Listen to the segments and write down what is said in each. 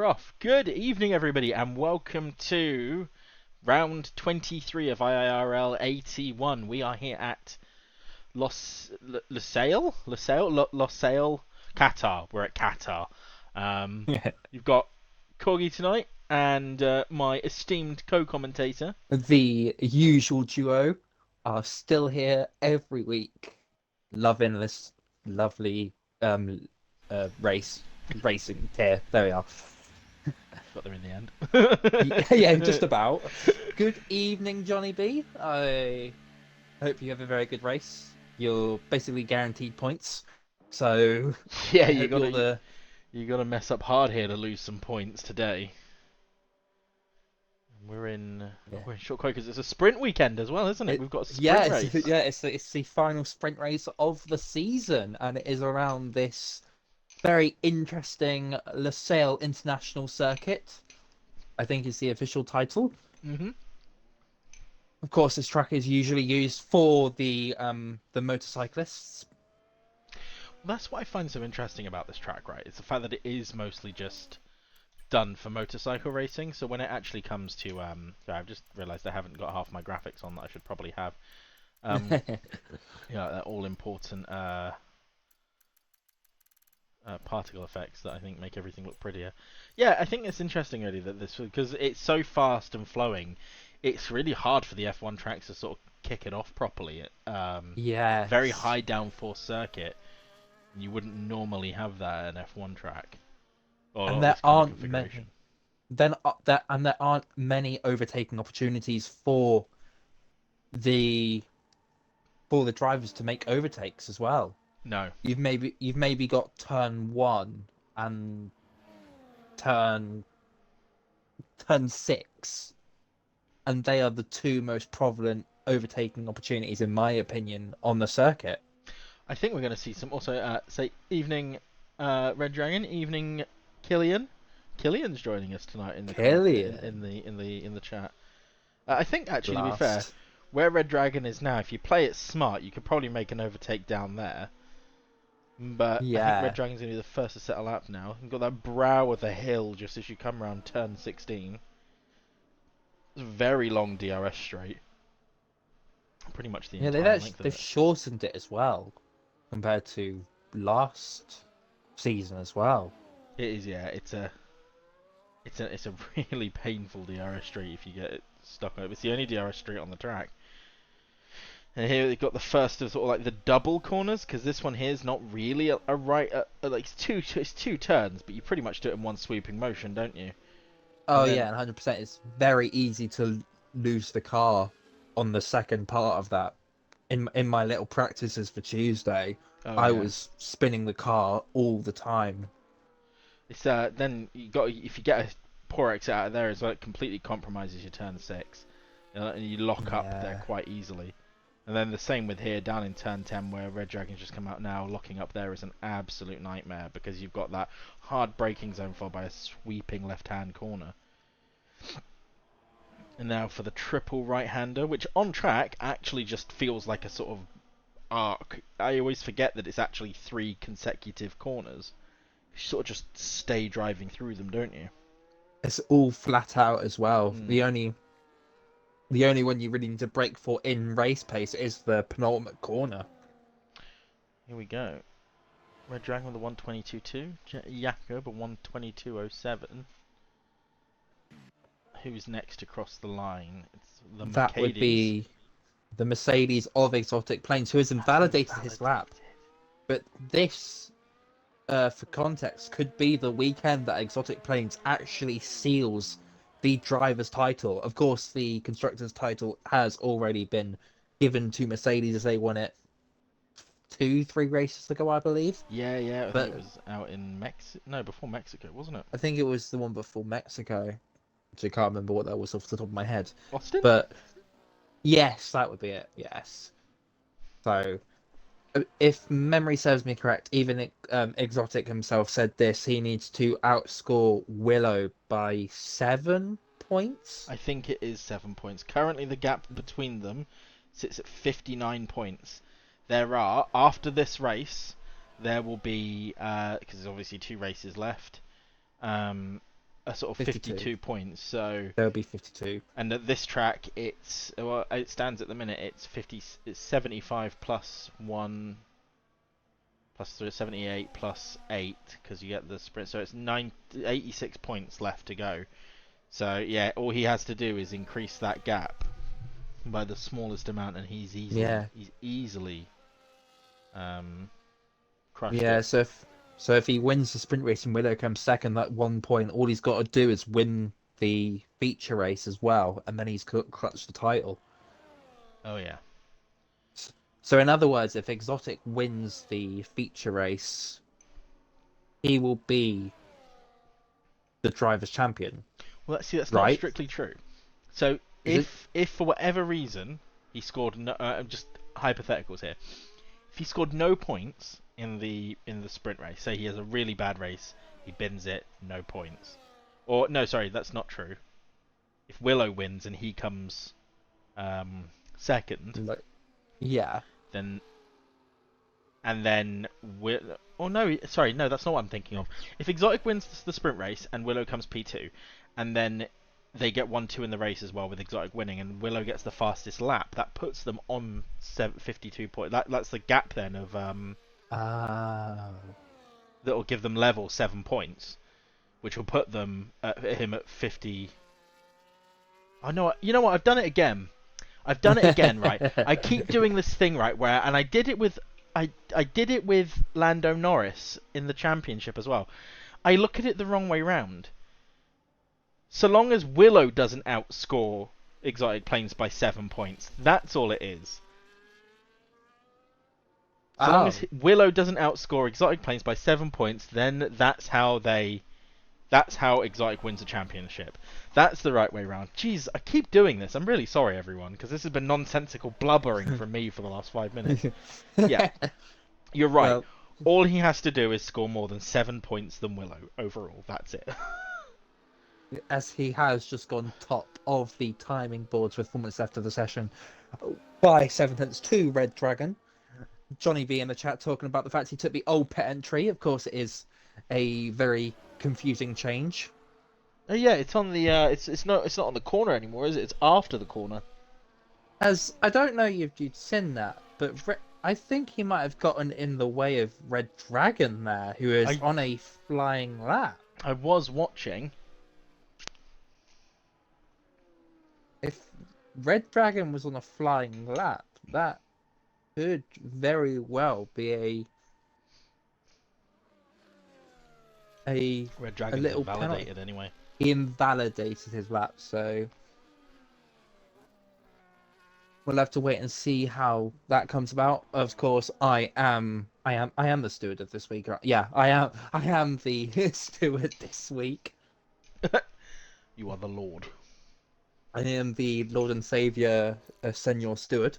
Off. Good evening, everybody, and welcome to round 23 of IIRL 81. We are here at Lusail, Qatar. We're at Qatar. You've got Corgi tonight, and my esteemed co-commentator. The usual duo are still here every week, loving this lovely racing tier. There we are. Got there in the end. Yeah, just about. Good evening, Johnny B. I hope you have a very good race. You're basically guaranteed points, so Yeah, I you hope you're gotta the you gotta mess up hard here to lose some points today. We're in yeah. short quote because it's a sprint weekend as well, isn't it? We've got a sprint race. It's the final sprint race of the season, and it is around this very interesting Lusail International Circuit. I think is the official title. hmm Of course, this track is usually used for the motorcyclists. That's what I find so interesting about this track, right? It's the fact that it is mostly just done for motorcycle racing. So when it actually comes to, sorry, I've just realised I haven't got half my graphics on that I should probably have. That all important particle effects that I think make everything look prettier. Yeah, I think it's interesting really that this, because it's so fast and flowing, it's really hard for the F1 tracks to sort of kick it off properly. Very Yes, high downforce circuit. You wouldn't normally have that at an F1 track, or and not there this kind of aren't configuration. many. There aren't many overtaking opportunities the for the drivers to make overtakes as well. No. You've maybe got turn one and turn turn six, and they are the two most prevalent overtaking opportunities, in my opinion, on the circuit. I think we're going to see some also, say, evening Red Dragon, evening Killian. Killian's joining us tonight in the Killian, in the chat. I think actually, to be fair, blast. where Red Dragon is now, if you play it smart, you could probably make an overtake down there. But I think Red Yeah, Dragon's going to be the first to settle up now. You've got that brow of the hill just as you come around turn 16. It's a very long DRS straight. Pretty much the yeah, entire length of they've it. shortened it as well compared to last season as well. It is, yeah. It's a really painful DRS straight if you get it stuck on it. It's the only DRS straight on the track. And here they've got the first of sort of like the double corners, because this one here is not really a right, like it's two turns, but you pretty much do it in one sweeping motion, don't you? Oh And yeah, then, and 100%. It's very easy to lose the car on the second part of that. In my little practices for Tuesday, oh I yeah, was spinning the car all the time. it's then you got if you get a poor exit out of there as well, it completely compromises your turn six, and you lock up there Yeah, quite easily. And then the same with here down in turn 10 where Red Dragon's just come out now. Locking up there is an absolute nightmare because you've got that hard braking zone followed by a sweeping left-hand corner. And now for the triple right-hander, which on track actually just feels like a sort of arc. I always forget that it's actually three consecutive corners. You sort of just stay driving through them, don't you? it's all flat out as well. Mm. The only one you really need to brake for in race pace is the penultimate corner. Here we go. Red Dragon with a 122.2. Jakob a 122.07. Who's next across the line? It's the That would Mercedes. be the Mercedes of Exotic Planes, who has Has invalidated his invalidated. lap. But this, for context, could be the weekend that Exotic Planes actually seals the driver's title. Of course, the constructor's title has already been given to Mercedes as they won it 3 races ago, I believe. Yeah, yeah. I think it But was out in Mexico. No, before Mexico, wasn't it? I think it was the one before Mexico. So I can't remember what that was off the top of my head. Austin? But yes, that would be it. Yes. So if memory serves me correct, even Exotic himself said this. He needs to outscore Willow by 7 points. I think it is 7 points. Currently, the gap between them sits at 59 points. There are, after this race, there will be, because there's obviously two races left, um, a sort of 52. 52 points. So, There'll be 52. and at this track, it stands at the minute. It's 75 plus 1 plus 78 plus 8 because you get the sprint. So it's 86 points left to go. So yeah, all he has to do is increase that gap by the smallest amount, and he's easily crushed Yeah, it. so if he wins the sprint race and Willow comes second, that 1 point, all he's got to do is win the feature race as well, and then he's clutched the title. Oh yeah. So in other words, if Exotic wins the feature race, he will be the drivers' champion, Well, that's not right? strictly true. So Is it? if for whatever reason he scored no, just hypotheticals here, if he scored no points in the sprint race, say he has a really bad race, he bins it, no points. Or no, sorry, that's not true. If Willow wins and he comes second, Like, yeah. then and then oh no, sorry, no, that's not what I'm thinking of. If Exotic wins the sprint race and Willow comes P2, and then they get 1-2 in the race as well with Exotic winning, and Willow gets the fastest lap, that puts them on 52 points. That's the gap then of Ah. that'll give them level 7 points, which will put them him at 50. Oh no, you know what? I've done it again. I've done it again, right? I keep doing this thing, right, where, and I did it with Lando Norris in the championship as well. I look at it the wrong way round. So long as Willow doesn't outscore Exotic Planes by 7 points, that's all it is. So long as Willow doesn't outscore Exotic Planes by 7 points, then that's how Exotic wins a championship. That's the right way round. Jeez, I keep doing this. I'm really sorry, everyone, because this has been nonsensical blubbering from me for the last 5 minutes. Yeah, you're right. Well, All he has to do is score more than 7 points than Willow overall. That's it. as he has just gone top of the timing boards with 4 minutes left of the session by 7 tenths to Red Dragon. Johnny V in the chat talking about the fact he took the old pet entry. Of course, it is a very confusing change. Oh yeah, it's on the it's not on the corner anymore, is it? It's after the corner. As I don't know if you'd seen that, but I think he might have gotten in the way of Red Dragon there, who is on a flying lap. I was watching. If Red Dragon was on a flying lap, that could very well be Red a Dragon's little invalidated penalty. anyway. He invalidated his lap, so we'll have to wait and see how that comes about. Of course, I am the steward of this week. Yeah, I am the steward this week. You are the Lord. I am the Lord and Savior, Senor Steward.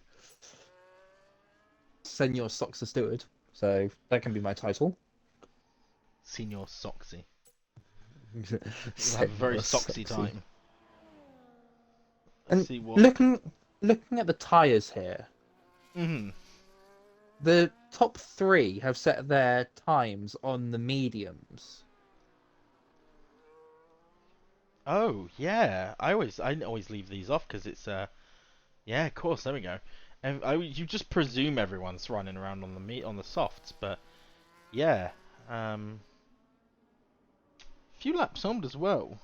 Senor Socks the Steward. So that can be my title. Senior Soxy. You'll You'll have a very soxy time. Let's And see what. looking at the tires here, the top three have set their times on the mediums. Oh yeah, I always leave these off because it's yeah, of course, there we go. And you just presume everyone's running around on the softs, but yeah, few laps on as well.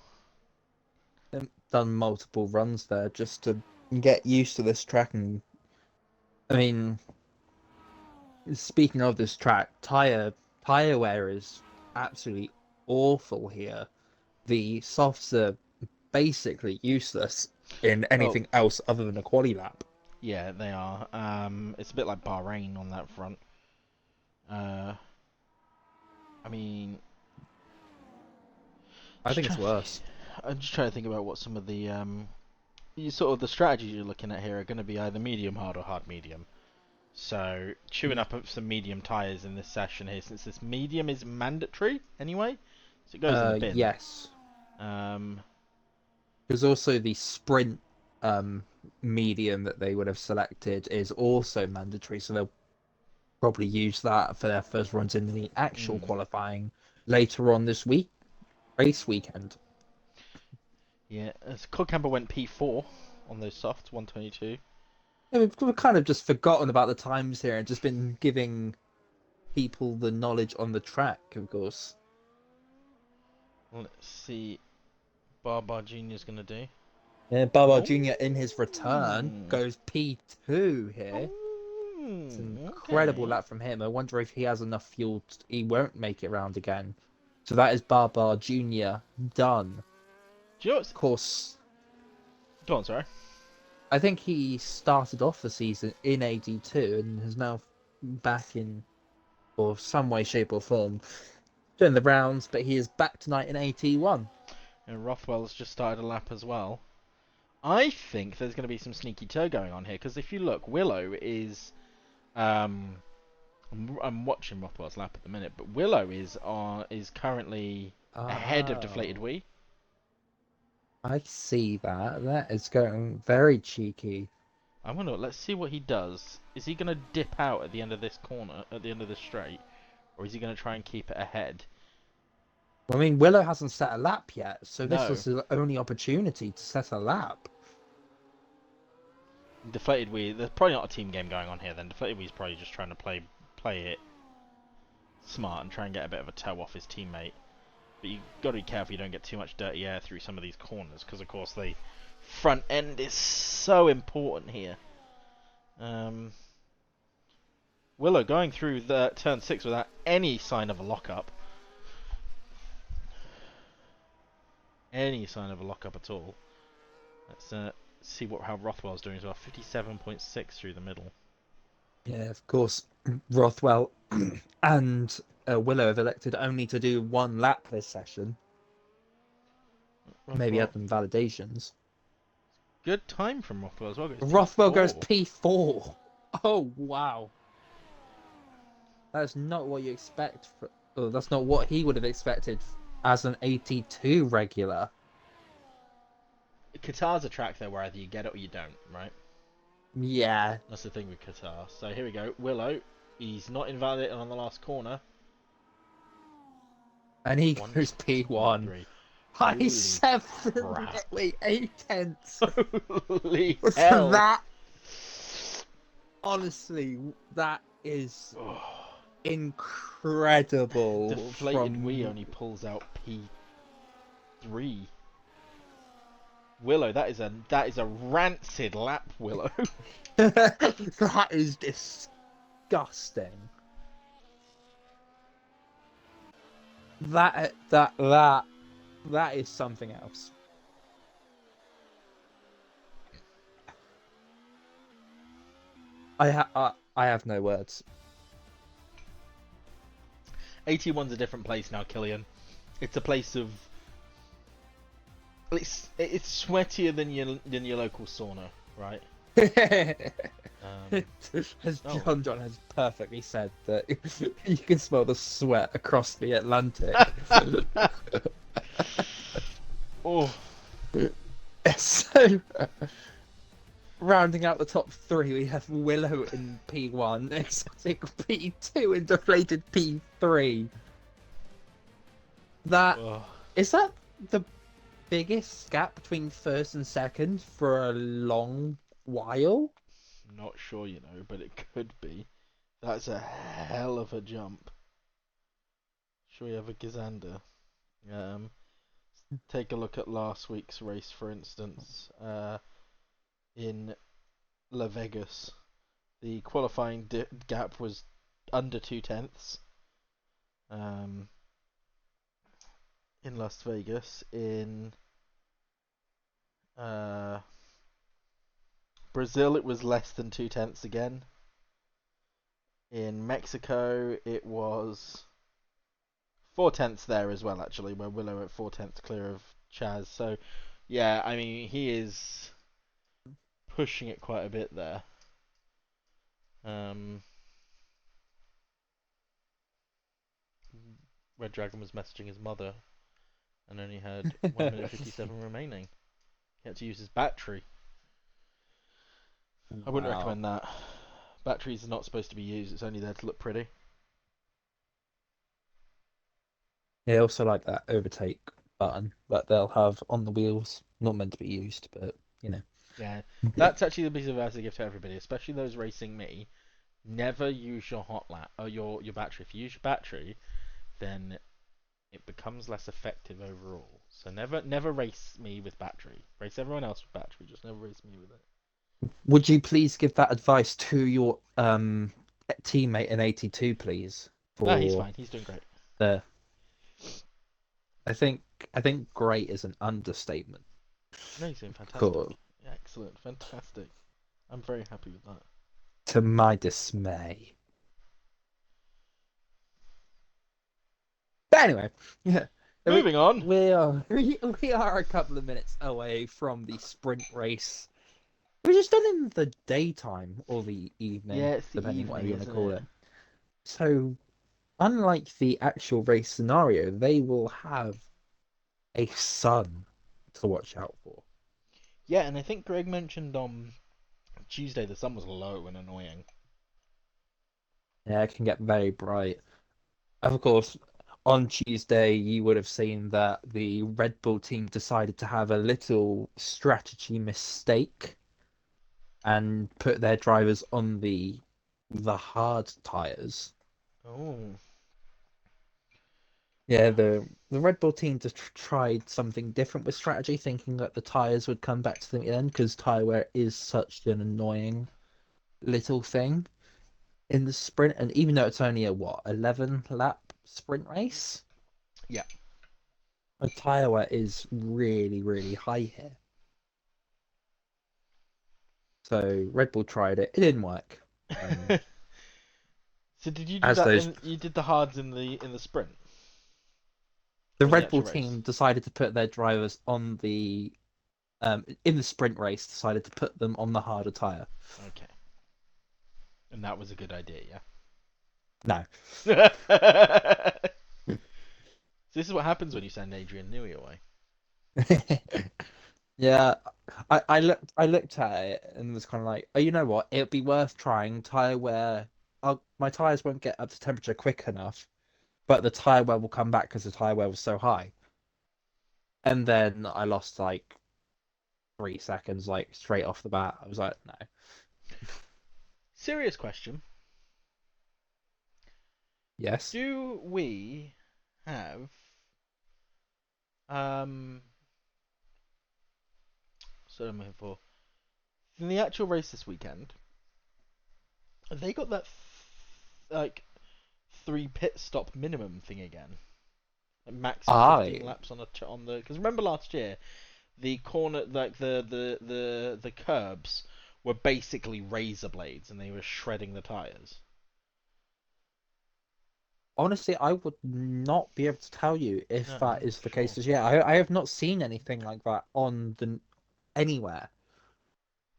Done multiple runs there just to get used to this track. And I mean, speaking of this track, tire wear is absolutely awful here. The softs are basically useless in anything else other than a quali lap. Yeah, they are. It's a bit like Bahrain on that front. I mean, I think it's worse. I'm just trying to think about what some of the sort of the strategies you're looking at here are going to be either medium hard or hard medium. So chewing up some medium tires in this session here, since this medium is mandatory anyway, so it goes in the bin. Yes. There's also the sprint medium that they would have selected is also mandatory, so they'll probably use that for their first runs in the actual qualifying later on this race weekend. Yeah, as Camber went P4 on those softs, 122. Yeah, we've kind of just forgotten about the times here and just been giving people the knowledge on the track, of course. Let's see, Barbar Junior's gonna do. Yeah, Baba Oh, Jr. in his return goes P2 here. It's an incredible okay. lap from him. I wonder if he has enough fuel. He won't make it round again. So that is Baba Jr. done. Do you know Of course, Go on, sorry. I think he started off the season in AD2 and is now back in, or some way, shape, or form, doing the rounds, but he is back tonight in AT1. And Rothwell's just started a lap as well. I think there's going to be some sneaky toe going on here because if you look, Willow is. I'm watching Rothwell's lap at the minute, but Willow is currently ahead of Deflated Oh, Wee. I see that. That is going very cheeky. I wonder. Let's see what he does. Is he going to dip out at the end of this corner, at the end of the straight, or is he going to try and keep it ahead? I mean, Willow hasn't set a lap yet, so this No. was his only opportunity to set a lap. Deflated Wee. There's probably not a team game going on here. Then Deflated Wee's probably just trying to play it smart and try and get a bit of a toe off his teammate. But you got to be careful you don't get too much dirty air through some of these corners because of course the front end is so important here. Willow going through the turn 6 without any sign of a lockup. Any sign of a lockup at all. Let's see how Rothwell's doing as well. 57.6 through the middle. Yeah, of course, Rothwell and Willow have elected only to do one lap this session. Maybe Rothwell, add them validations. good time from Rothwell as well. Goes Rothwell goes P4. P4. Oh, wow. That's not what you expect. Oh, that's not what he would have expected as an 82 regular. Qatar's a track though where either you get it or you don't, right? Yeah. That's the thing with Qatar. So here we go. Willow, he's not invalidated on the last corner. And he goes P1. 160.3. High Holy seven, crap. nearly 8 tenths. Holy hell. That, honestly, that is Oh, incredible Deflated Wee from only pulls out P3. Willow, that is a rancid lap, Willow. that is disgusting. That is something else. I have no words. 81's a different place now, Killian. It's a place of. It's sweatier than your local sauna, right? As Oh. John has perfectly said that you can smell the sweat across the Atlantic. Oh, So, rounding out the top three, we have Willow in P1, Exotic P2, and Deflated P3. That oh. is that the biggest gap between first and second for a long while? Not sure, but it could be. That's a hell of a jump. Should we have a Gizander? Take a look at last week's race, for instance, in La Vegas. The qualifying gap was under 2 tenths. In Las Vegas, in Brazil, it was less than 2 tenths again. In Mexico, it was 4 tenths there as well, actually, where Willow at 4 tenths clear of Chaz. So, yeah, I mean, he is pushing it quite a bit there. Red Dragon was messaging his mother and only had 1 minute 57 remaining. He had to use his battery. I wouldn't Wow. recommend that. Batteries are not supposed to be used, it's only there to look pretty. Yeah, also like that overtake. button that they'll have on the wheels. Not meant to be used, but you know. Yeah, that's actually the piece of advice I give to everybody, especially those racing me. Never use your hot lap or your battery. If you use your battery, then it becomes less effective overall. So never race me with battery. Race everyone else with battery. Just never race me with it. Would you please give that advice to your teammate in 82, please? No, he's For fine. He's doing great. the I think I think great is an understatement. No, he's doing fantastic. Cool. Excellent, fantastic. I'm very happy with that. To my dismay. But anyway, yeah. Moving on. We are a couple of minutes away from the sprint race. We're just done in the daytime or the evening, Yeah, it's the depending whatever you evening, want to isn't call it? it. So, unlike the actual race scenario, they will have a sun to watch out for. Yeah, and I think Greg mentioned on Tuesday the sun was low and annoying. Yeah, it can get very bright. Of course, on Tuesday, you would have seen that the Red Bull team decided to have a little strategy mistake and put their drivers on the hard tires. Oh. Yeah, the Red Bull team just tried something different with strategy, thinking that the tires would come back to them again because tire wear is such an annoying little thing in the sprint. And even though it's only a 11 lap sprint race, Yeah. the tire wear is really, really high here. So Red Bull tried it. It didn't work. Um, So did you do as that those in you did the hards in the sprint the or the Red Bull actual race? team decided to put their drivers on in the sprint race, decided to put them on the harder tire. Okay. And that was a good idea, No. yeah. So this is what happens when you send Adrian Newey away. Yeah, I looked at it and was kind of like, oh, you know what? It'd be worth trying tire wear. My tires won't get up to temperature quick enough, but the tire wear will come back because the tire wear was so high. And then I lost like 3 seconds, like straight off the bat. I was like, no. Serious question. Yes. Do we have um so I'm looking for in the actual race this weekend, have they got that like 3 pit stop minimum thing again? Like max of 15 I laps on the because remember last year the corner like the curbs were basically razor blades and they were shredding the tires. honestly, I would not be able to tell you if No, that I'm is not the sure. case as yet. I have not seen anything like that on the anywhere.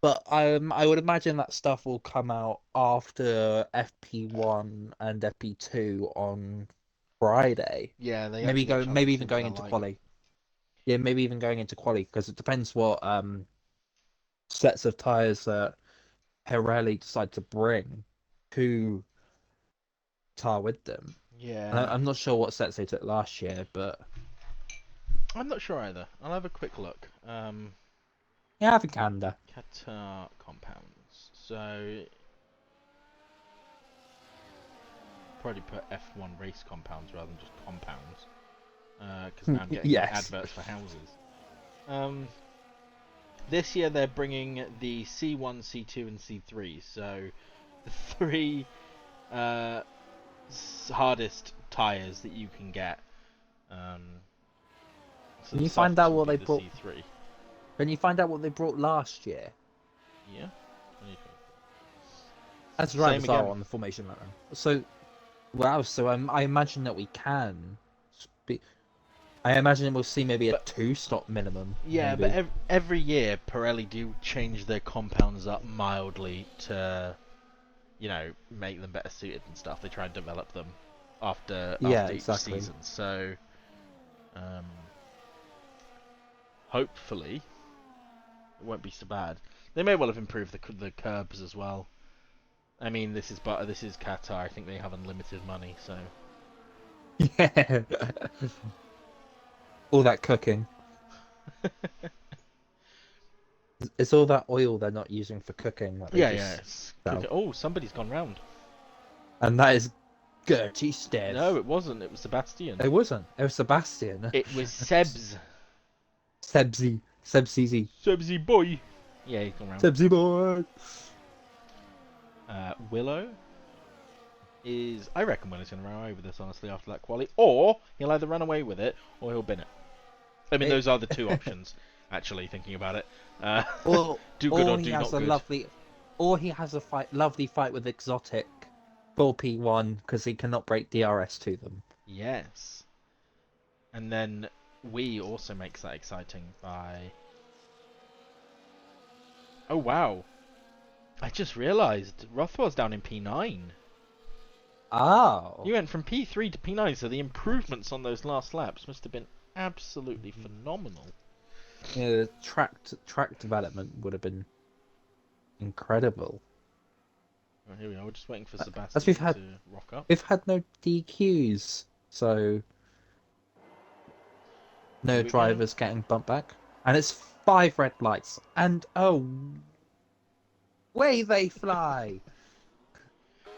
But I would imagine that stuff will come out after FP1 and FP2 on Friday. Yeah, they Maybe actually get go, chunked maybe even into going the into light. quali. Yeah, maybe even going into quali because it depends what sets of tires that Pirelli decide to bring to tar with them. And Yeah, I'm not sure what sets they took last year, but I'm not sure either. I'll have a quick look. yeah, have a gander. Qatar compounds. So probably put F1 race compounds rather than just compounds. Because now I'm getting like Yes. adverts for houses. Um, this year they're bringing the C1, C2, and C3. So the three uh, hardest tires that you can get. Um, so Can the you find out softs will what be they the brought? C3. Can you find out what they brought last year? Yeah. As Same drivers are again. on the formation ladder. So wow, so I imagine that we can. Be, I imagine we'll see maybe a But two-stop minimum, yeah, but maybe. every year Pirelli do change their compounds up mildly to, make them better suited and stuff. They try and develop them Yeah, after each exactly. season. So, um, hopefully it won't be so bad. They may well have improved the curbs as well. I mean, this is Qatar. I think they have unlimited money, so Yeah. All that cooking. It's all that oil they're not using for cooking that they Yeah, yeah. just It's sell. oh, somebody's gone round. And that is Gertie No, Steph. it wasn't. It was Sebastian. It wasn't. It was Sebastian. It was Sebs. Sebsy. Sebsy. Sebsy boy. Yeah, he's gone round. Sebsy boy. Willow is... I reckon Willow's going to run away with this, honestly, after that quali. Or he'll either run away with it, or he'll bin it. I mean, those are the two options, actually, thinking about it. Or do good or he do has not a good. he has a lovely fight with Exotic 4P1 because he cannot break DRS to them. Yes. And then Wii also makes that exciting by... Oh, wow. I just realised Rothwell's down in P9. Oh. You went from P3 to P9, so the improvements on those last laps must have been absolutely phenomenal. Yeah, the track development would have been incredible. Oh, here we are. We're just waiting for As Sebastian to rock up. we've had no DQs, so no drivers getting bumped back, and it's 5 red lights, and oh, way they fly!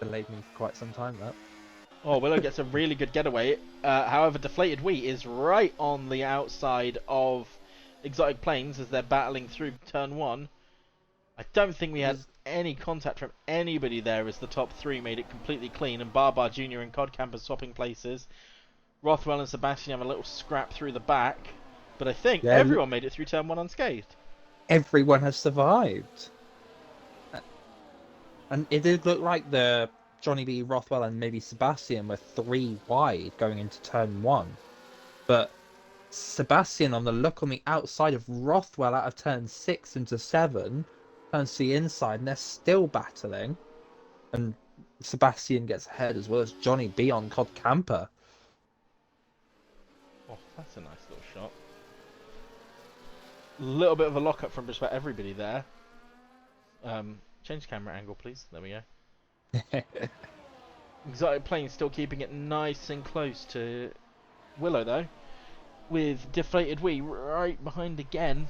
Delayed me for quite some time. That. Oh, Willow gets a really good getaway. However, Deflated Wheat is right on the outside of Exotic Plains as they're battling through turn 1. I don't think we had any contact from anybody there as the top 3 made it completely clean, and Barbar Jr. and Codcamp are swapping places. Rothwell and Sebastian have a little scrap through the back, but I think everyone made it through turn 1 unscathed. Everyone has survived. And it did look like the Johnny B, Rothwell, and maybe Sebastian were 3 wide going into turn 1. But Sebastian, on the look on the outside of Rothwell out of turn 6 into 7, turns to the inside, and they're still battling. And Sebastian gets ahead as well as Johnny B on Cod Camper. Oh, that's a nice little shot. Little bit of a lockup from just about everybody there. Change camera angle, please. There we go. Exotic Plane still keeping it nice and close to Willow, though. With Deflated Wee right behind again.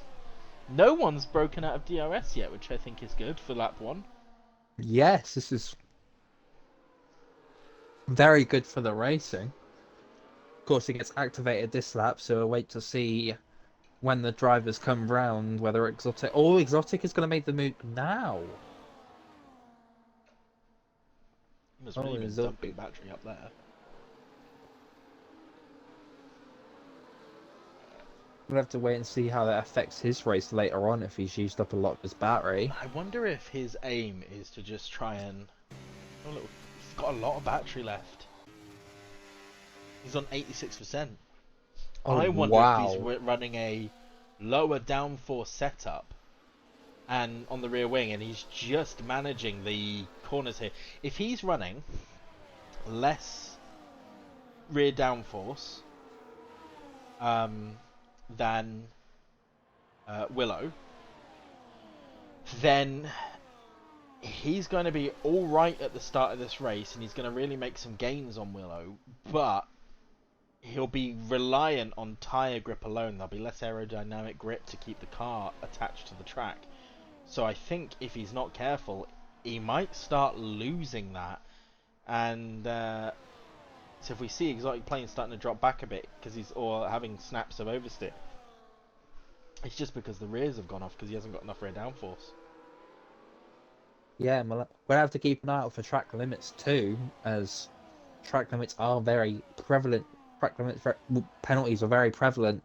No one's broken out of DRS yet, which I think is good for lap 1. Yes, this is very good for the racing. Of course, it gets activated this lap, so we'll wait to see when the drivers come round whether Exotic... Oh, Exotic is going to make the move now. Must really been dumping battery up there. We'll have to wait and see how that affects his race later on if he's used up a lot of his battery. I wonder if his aim is to just try and... Oh, look, he's got a lot of battery left. He's on 86%. Oh, I wonder wow. if he's running a lower downforce setup and on the rear wing, and he's just managing the corners here. If he's running less rear downforce than Willow, then he's going to be all right at the start of this race, and he's going to really make some gains on Willow, but he'll be reliant on tyre grip alone. There'll be less aerodynamic grip to keep the car attached to the track. So I think if he's not careful, he might start losing that. And so if we see Exotic Plane starting to drop back a bit because he's having snaps of oversteer, it's just because the rears have gone off because he hasn't got enough rear downforce. Yeah, we'll have to keep an eye out for track limits too, as track limits are very prevalent. Track limits penalties are very prevalent.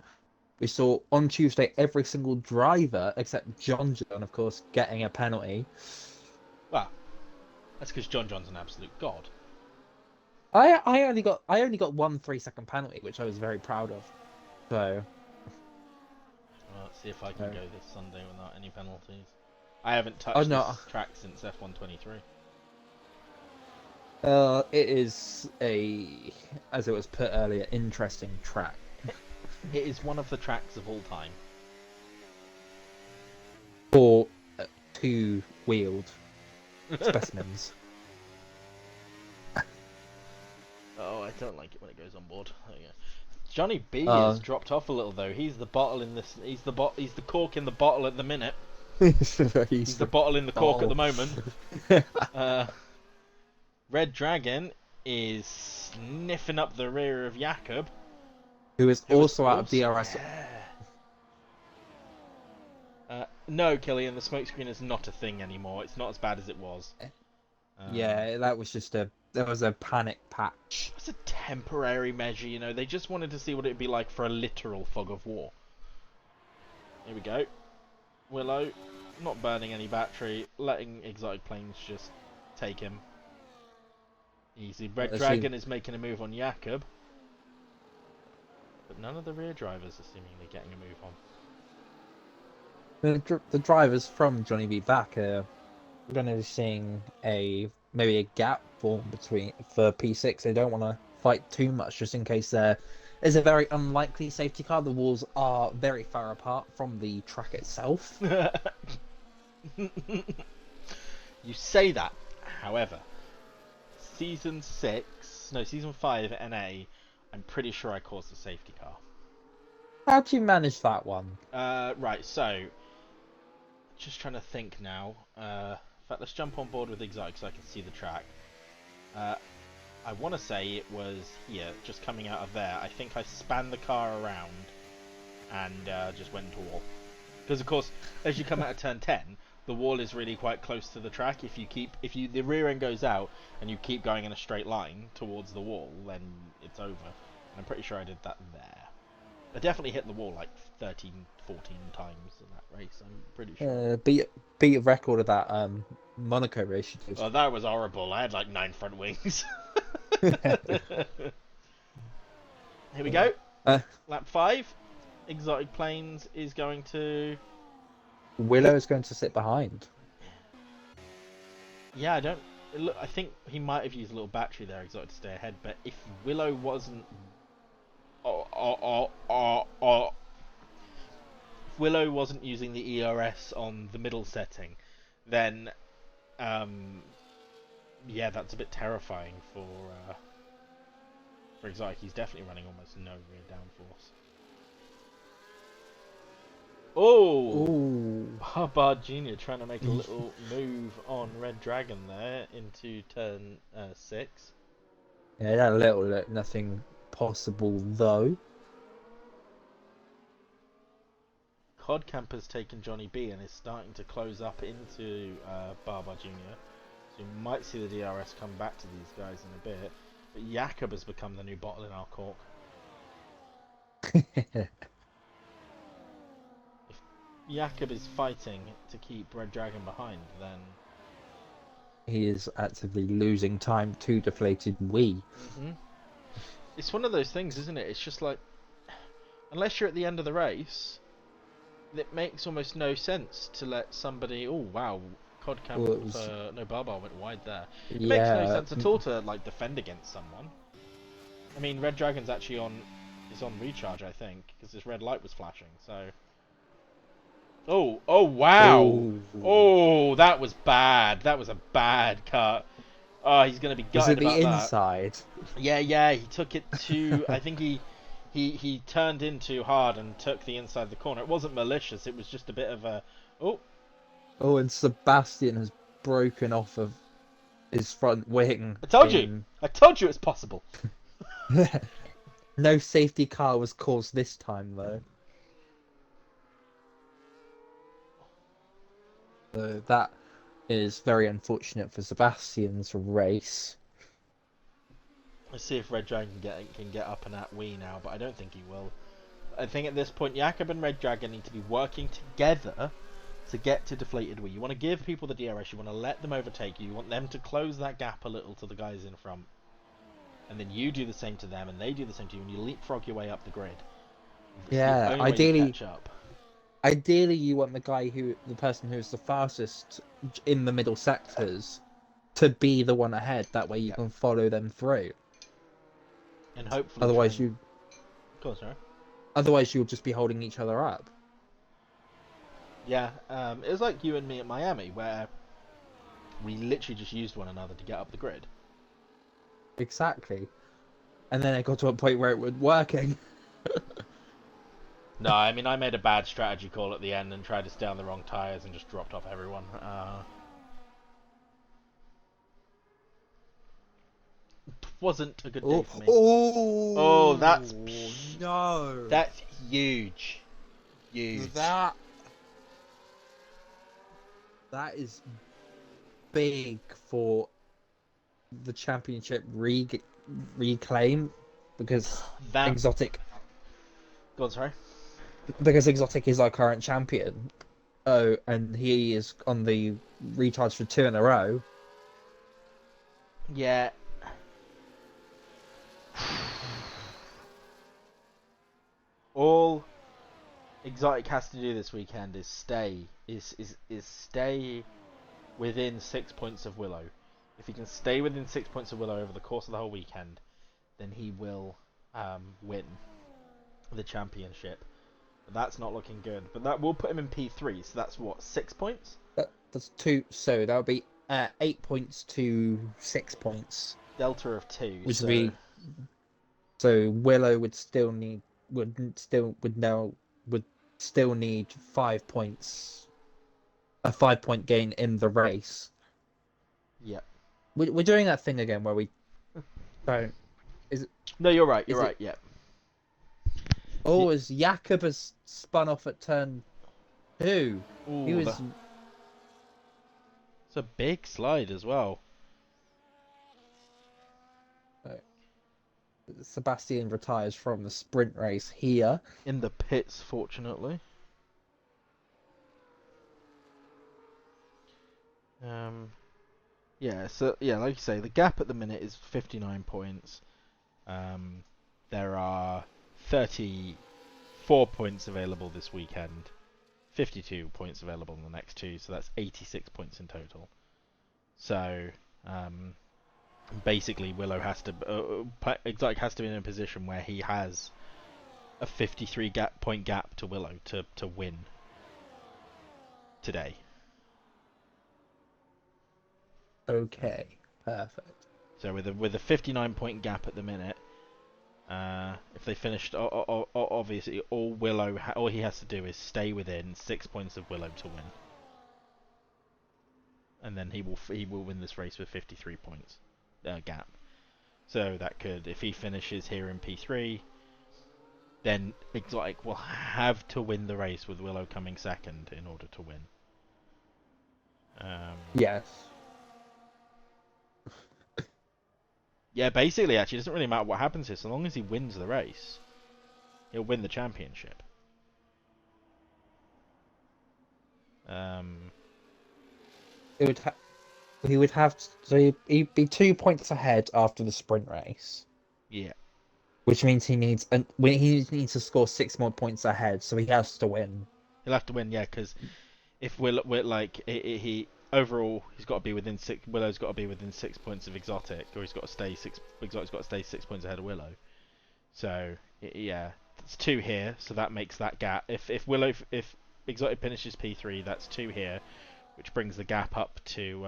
We saw on Tuesday every single driver except John, of course, getting a penalty. Well, that's because John's an absolute god. I only got 1 3-second penalty, which I was very proud of. So Well, let's see if I can go this Sunday without any penalties. I haven't touched this track since F123. It is as it was put earlier, interesting track. It is one of the tracks of all time. For 2-wheeled specimens. Oh, I don't like it when it goes on board. There you go. Johnny B has dropped off a little though. He's the bottle in this. He's the cork in the bottle at the minute. He's the bottle in the cork at the moment. Red Dragon is sniffing up the rear of Jakob, who is also out of DRS. No, Killian, the smokescreen is not a thing anymore. It's not as bad as it was. Yeah, that was just a panic patch. It's a temporary measure, you know. They just wanted to see what it'd be like for a literal fog of war. Here we go. Willow, not burning any battery, letting exotic planes just take him. Easy. Red Dragon is making a move on Jakob, but none of the rear drivers are seemingly getting a move on. The drivers from Johnny B back are going to be seeing maybe a gap form for P6. They don't want to fight too much just in case there is a very unlikely safety car. The walls are very far apart from the track itself. You say that, however, season 5 NA, I'm pretty sure I caused a safety car. How'd you manage that one? Right, so just trying to think now. In fact, let's jump on board with Exotic so I can see the track. I want to say it was here, just coming out of there. I think I spanned the car around and just went into a wall. Because of course, as you come out of turn 10, the wall is really quite close to the track. If the rear end goes out and you keep going in a straight line towards the wall, then it's over. And I'm pretty sure I did that there. I definitely hit the wall like 13, 14 times in that race, I'm pretty sure. Beat a record of that Monaco race you did. Oh, that was horrible. I had like 9 front wings. Here we go. Lap 5. Exotic Planes is going to... Willow is going to sit behind. Yeah, I think he might have used a little battery there, Exotic, to stay ahead, but if Willow wasn't... If Willow wasn't using the ERS on the middle setting, then yeah, that's a bit terrifying for Exotic. He's definitely running almost no rear downforce. Oh, Padge Jr. trying to make a little move on Red Dragon there into turn 6. Yeah, that little nothing possible though. Codcamper's taken Johnny B and is starting to close up into Barber Jr. So you might see the DRS come back to these guys in a bit. But Jakob has become the new bottle in our cork. If Jakob is fighting to keep Red Dragon behind, then... he is actively losing time to deflated Wii. It's one of those things, isn't it? It's just like... unless you're at the end of the race... it makes almost no sense to let somebody... oh, wow. Codcamp... no, Barbar went wide there. It makes no sense at all to, like, defend against someone. I mean, Red Dragon's actually is on recharge, I think, because his red light was flashing, so... oh, wow! Oh, that was bad. That was a bad cut. Oh, he's going to be gutted about that. Was it the inside? Yeah, he took it too... I think he turned in too hard and took the inside of the corner. It wasn't malicious, it was just a bit of a... Oh, and Sebastian has broken off of his front wing. I told you it's possible. No safety car was caused this time, though. So that is very unfortunate for Sebastian's race. Let's see if Red Dragon can get up and at Wii now, but I don't think he will. I think at this point, Jakob and Red Dragon need to be working together to get to deflated Wii. You want to give people the DRS, you want to let them overtake you, you want them to close that gap a little to the guys in front. And then you do the same to them, and they do the same to you, and you leapfrog your way up the grid. Yeah, ideally you want the person who's the fastest in the middle sectors to be the one ahead. That way you can follow them through. And hopefully, otherwise you'll just be holding each other up. Yeah, it was like you and me at Miami, where we literally just used one another to get up the grid. Exactly. And then it got to a point where it was working. No, I mean I made a bad strategy call at the end and tried to stay on the wrong tyres and just dropped off everyone. Wasn't a good day Oh, for me. Oh, oh no! that's huge, huge. That is big for the championship reclaim because That. exotic Go on, sorry. because exotic is our current champion. Oh, and he is on the recharge for 2 in a row. Yeah. All Exotic has to do this weekend is stay within 6 points of Willow. If he can stay within 6 points of Willow over the course of the whole weekend, then he will win the championship. But that's not looking good. But that will put him in P3. So that's what, 6 points? That's two. So that would be 8 points to 6 points, Delta of 2. which would So be so Willow would still need would still need 5 points, a 5 point gain in the race. yeah. We're doing that thing again where we don't. Is No, you're right. You're is it? right. Yeah. Oh, as Jakob has spun off at turn 2, he Ooh, was. it's a big slide as well. Sebastian retires from the sprint race here. In the pits, fortunately. Yeah, so yeah, like you say, the gap at the minute is 59 points. There are 34 points available this weekend, 52 points available in the next two, so that's 86 points in total. So, basically, Willow has to, Exotic has to be in a position where he has a 53 point gap to Willow to win today. Okay, perfect. So with a 59 point gap at the minute, if they finished, obviously, all he has to do is stay within 6 points of Willow to win, and then he will win this race with 53 points gap. So that could, if he finishes here in P3, then Exotic will have to win the race with Willow coming second in order to win. Yes. Yeah, basically, actually, it doesn't really matter what happens here, so long as he wins the race, he'll win the championship. It would he would have so he'd be 2 points ahead after the sprint race, Yeah, which means he needs to score 6 more points ahead, so he has to win. he'll have to win. Yeah, because if we're like he overall he's got to be within six. Willow's got to be within 6 points of Exotic, or he's got to stay six. Exotic's got to stay 6 points ahead of Willow. So yeah, it's 2 here, so that makes that gap. If Exotic finishes P3, that's 2 here, which brings the gap up to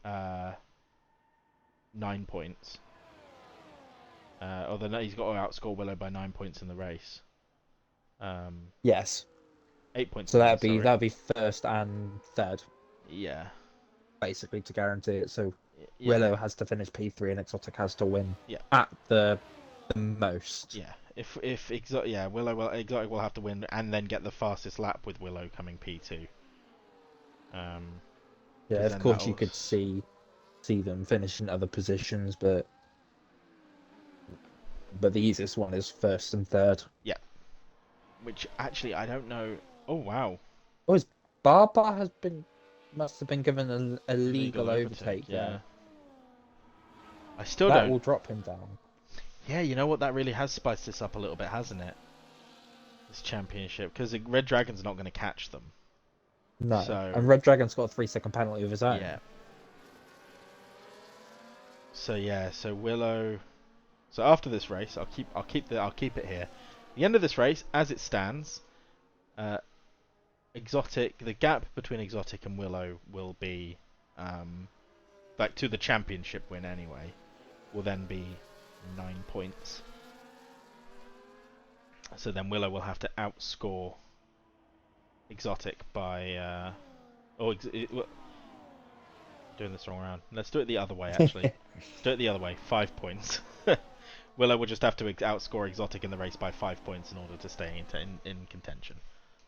9 points. Although he's got to outscore Willow by 9 points in the race. Yes. 8 points. So In the race, sorry. that'd be first and third, Yeah. basically, to guarantee it. So Yeah. Willow has to finish P3 and Exotic has to win. Yeah. At the most. Yeah. If Exotic will have to win and then get the fastest lap with Willow coming P2. Yeah, of course you could see them finish in other positions, but the easiest one is first and third. Yeah. Which actually I don't know. Oh wow. Oh, his Barbar must have been given a legal overtake yeah. there. I still That don't. will drop him down. Yeah, you know what? That really has spiced this up a little bit, hasn't it? This championship, because Red Dragon's not going to catch them. No, So, and Red Dragon's got a 3-second penalty of his own. Yeah. So yeah, so Willow. So after this race, I'll keep it here. The end of this race, as it stands, Exotic. The gap between Exotic and Willow will be, like to the championship win anyway, will then be 9 points. So then Willow will have to outscore Exotic by doing this wrong around. Let's do it the other way actually. Let's do it the other way. 5 points. Willow will just have to outscore Exotic in the race by 5 points in order to stay in contention.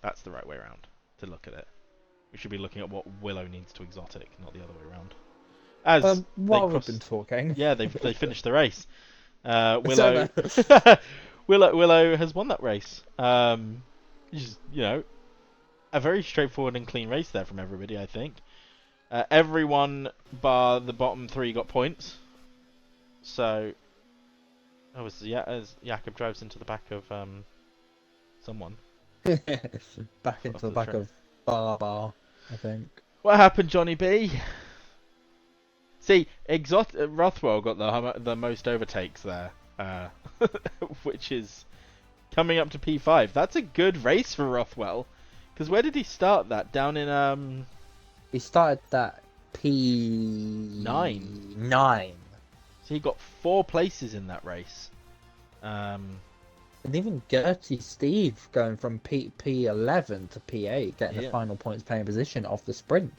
That's the right way around to look at it. We should be looking at what Willow needs to Exotic, not the other way around. As they While we've been talking, yeah, they finished the race. it's Willow, over. Willow has won that race. Just, a very straightforward and clean race there from everybody, I think. Everyone bar the bottom three got points. So, as Jakob drives into the back of someone. Back into the back of Bar, I think. What happened, Johnny B? See, Rothwell got the most overtakes there, which is coming up to P5. That's a good race for Rothwell. Because where did he start that? Down in He started that P9. So he got 4 places in that race. And even Gertie Steve going from P11 to P8, getting the final points playing position off the sprint.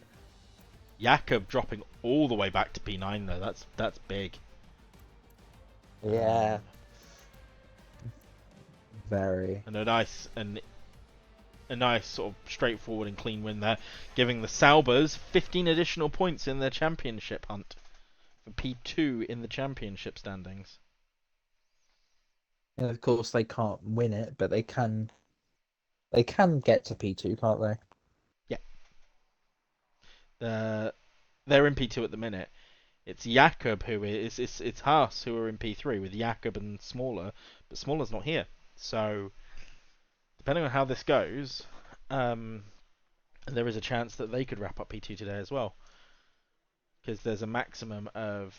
Jakob dropping all the way back to P9 though. That's big. Yeah. Very. And a nice sort of straightforward and clean win there, giving the Saubers 15 additional points in their championship hunt for P2 in the championship standings. And of course they can't win it, but they can get to P2, can't they? Yeah. They're in P2 at the minute. It's Jakob who is it's Haas who are in P3 with Jakob and Smaller, but Smaller's not here. So depending on how this goes, there is a chance that they could wrap up P2 today as well. Because there's a maximum of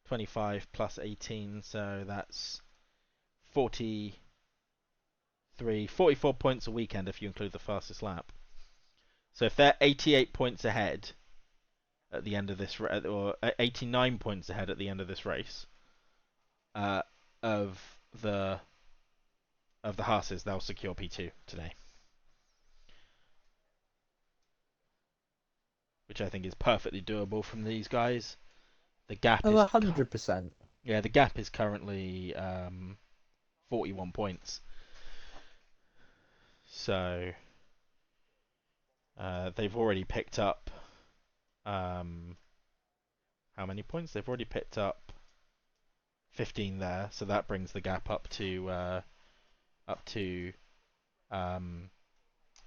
25 plus 18, so that's 44 points a weekend if you include the fastest lap. So if they're 88 points ahead at the end of this, or 89 points ahead at the end of this race, of the Haas's, they'll secure P2 today. Which I think is perfectly doable from these guys. The gap is 100%. Yeah, the gap is currently 41 points. So they've already picked up how many points? They've already picked up 15 there, so that brings the gap up to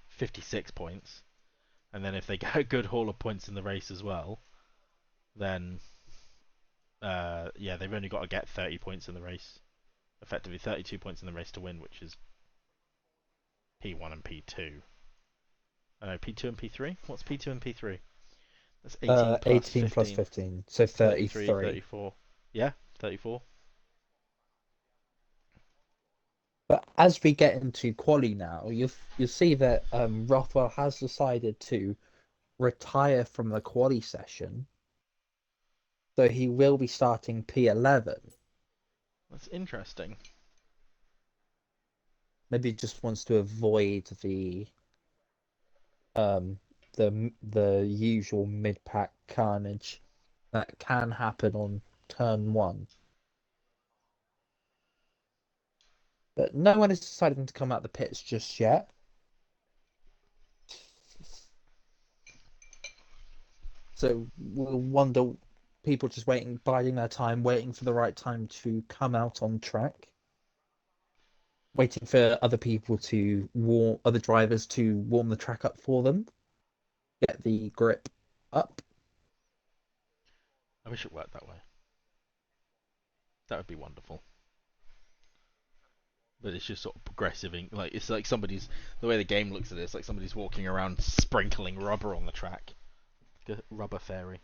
56 points. And then if they get a good haul of points in the race as well, then they've only got to get 30 points in the race. Effectively 32 points in the race to win, which is P1 and P2. I know, P2 and P3? What's P2 and P3? That's 18 plus 15, so 33. 34. Yeah, 34. But as we get into quali now, you'll see that Rothwell has decided to retire from the quali session, so he will be starting P11. That's interesting. Maybe he just wants to avoid the usual mid-pack carnage that can happen on turn 1. But no one is deciding to come out the pits just yet. So we'll wonder, people just biding their time, waiting for the right time to come out on track. Waiting for other drivers to warm the track up for them. Get the grip up. I wish it worked that way. That would be wonderful. But it's just sort of progressive. It's like the way the game looks at it, it's like somebody's walking around sprinkling rubber on the track. Like a rubber fairy.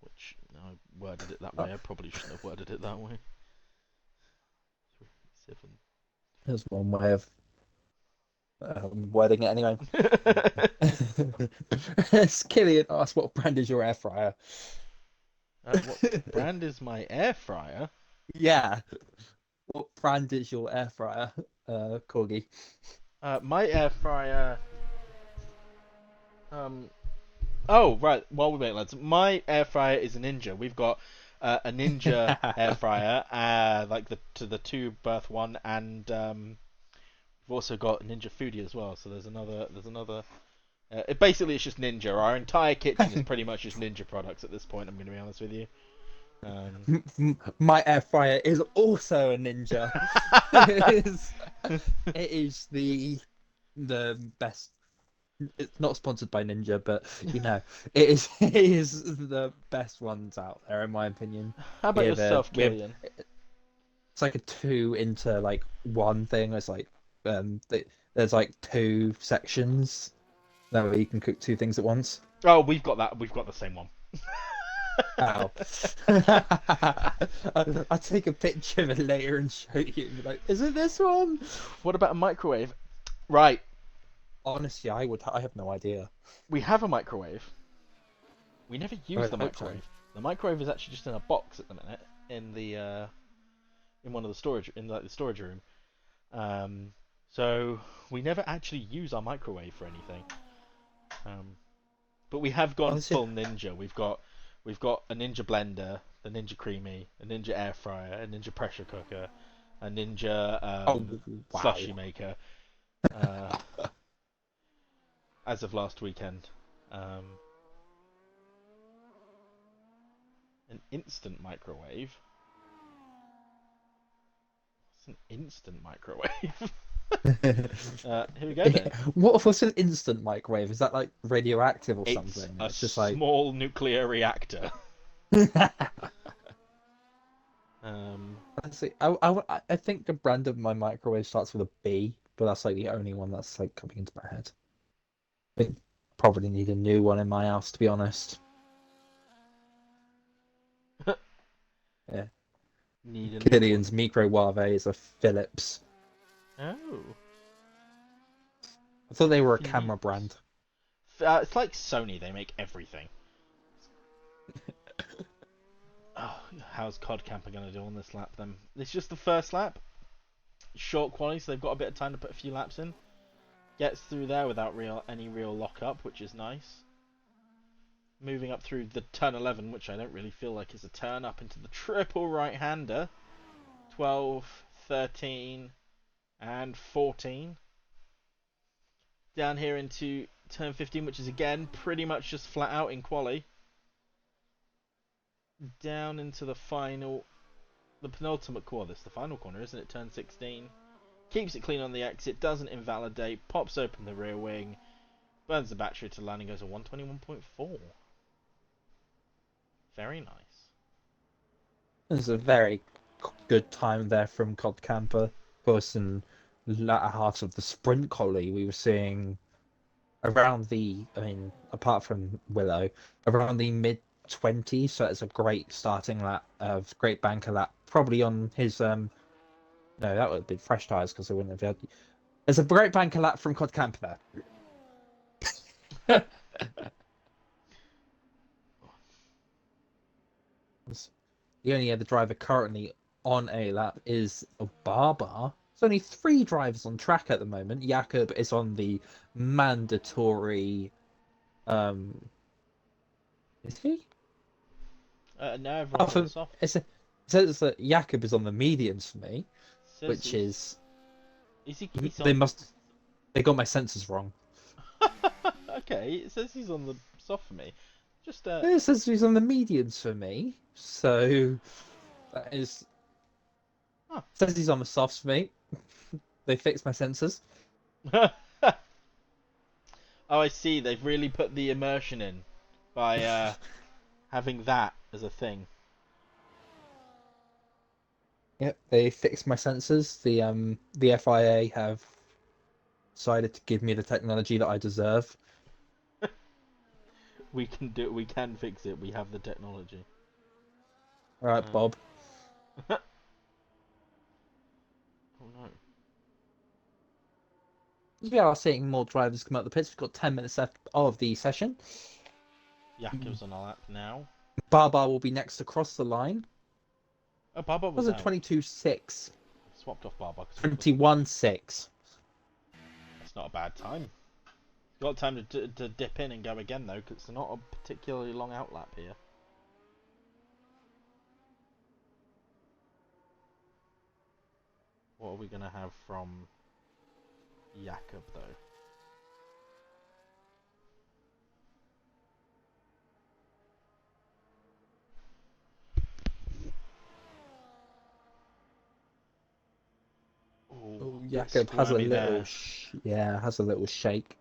Which, I worded it that way. I probably shouldn't have worded it that way. 7. There's one way of wording it anyway. Killian asked, what brand is your air fryer? What brand is my air fryer? Yeah. What brand is your air fryer, Corgi? My air fryer. Um. Oh right. While we wait, lads, my air fryer is a Ninja. We've got a Ninja air fryer, like the two berth one, and we've also got Ninja Foodie as well. So there's another. Basically, it's just Ninja. Our entire kitchen is pretty much just Ninja products at this point. I'm going to be honest with you. My air fryer is also a Ninja. It is the best. It's not sponsored by Ninja, but it is the best ones out there in my opinion. How about Yeah, yourself, we have Killian? it's like a two into like one thing. It's like there's like two sections that way you can cook two things at once. Oh, we've got that. We've got the same one. Ow. I'll take a picture of it later and show you. Like, is it this one? What about a microwave? Right, Honestly, I have no idea. we have a microwave. We never use I the hope so. microwave. The microwave is actually just in a box at the minute in the in one of the storage in like the storage room. So we never actually use our microwave for anything. Um, but we have gone Honestly, full Ninja. We've got a Ninja blender, a Ninja Creamy, a Ninja air fryer, a Ninja pressure cooker, a Ninja oh wow. slushy maker. Uh, as of last weekend, um, an instant microwave. It's an instant microwave. Here we go then. What was an instant microwave? Is that like radioactive or It's something? a It's just like small nuclear reactor. Um, honestly, I think the brand of my microwave starts with a B, but that's like the only one that's like coming into my head. I think probably need a new one in my house to be honest. Yeah. need a new one. Killian's microwave is a Philips. Oh, I thought they were a camera Philips. brand. It's like Sony. They make everything. Oh, how's Cod Camper gonna do on this lap then? It's just the first lap. Short quality, so they've got a bit of time to put a few laps in. Gets through there without any real lock up, which is nice. Moving up through the turn 11, which I don't really feel like is a turn, up into the triple right-hander. 12, 13, and 14. Down here into turn 15, which is again pretty much just flat out in quali. Down into the penultimate corner. This is the final corner, isn't it? Turn 16. Keeps it clean on the exit, doesn't invalidate, pops open the rear wing, burns the battery to landing, goes at 121.4. Very nice. There's a very good time there from Cod Camper. Of course, in the latter half of the sprint collie, we were seeing around apart from Willow, around the mid 20s. So it's a great starting lap, great banker lap. Probably on his no, that would have been fresh tires because they wouldn't have had. It's a great banker lap from Cod Camper there. The only other driver currently on a lap is Barber. There's only three drivers on track at the moment. Jakob is on the mandatory. Is he? No, everyone's on the soft. It says that Jakob is on the mediums for me, Says which he's... is he's they on... they got my sensors wrong. Okay, it says he's on the soft for me. Just It says he's on the mediums for me, so that is. Huh. Says he's on the softs for me. They fixed my sensors. Oh, I see. They've really put the immersion in by having that as a thing. Yep, they fixed my sensors. The FIA have decided to give me the technology that I deserve. We can do it. We can fix it. We have the technology. All right, Bob. Oh no. We are seeing more drivers come out the pits. We've got 10 minutes left of the session. Jakob's on a lap now. Barbar will be next to cross the line. Oh, Baba was Was it out. 22.6? swapped off Barbar. 21-6. That's not a bad time. Got time to dip in and go again though, because it's not a particularly long outlap here. What are we gonna have from Jakob though? Oh, Jakob has a little, has a little shake.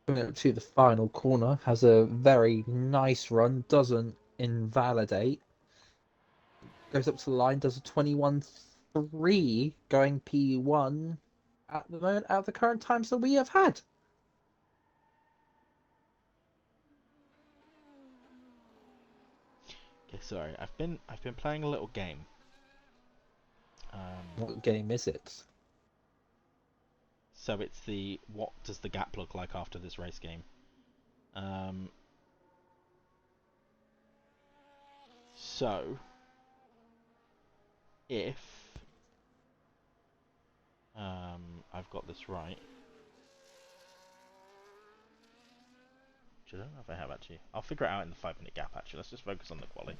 Coming up to the final corner, has a very nice run, doesn't invalidate. Goes up to the line, does a 21-3, going P1 at the moment, at the current times that we have had. Okay, sorry, I've been playing a little game. What game is it? So it's the what does the gap look like after this race game? So if I've got this right, which I don't know if I have actually. I'll figure it out in the 5-minute gap. Actually, let's just focus on the quali.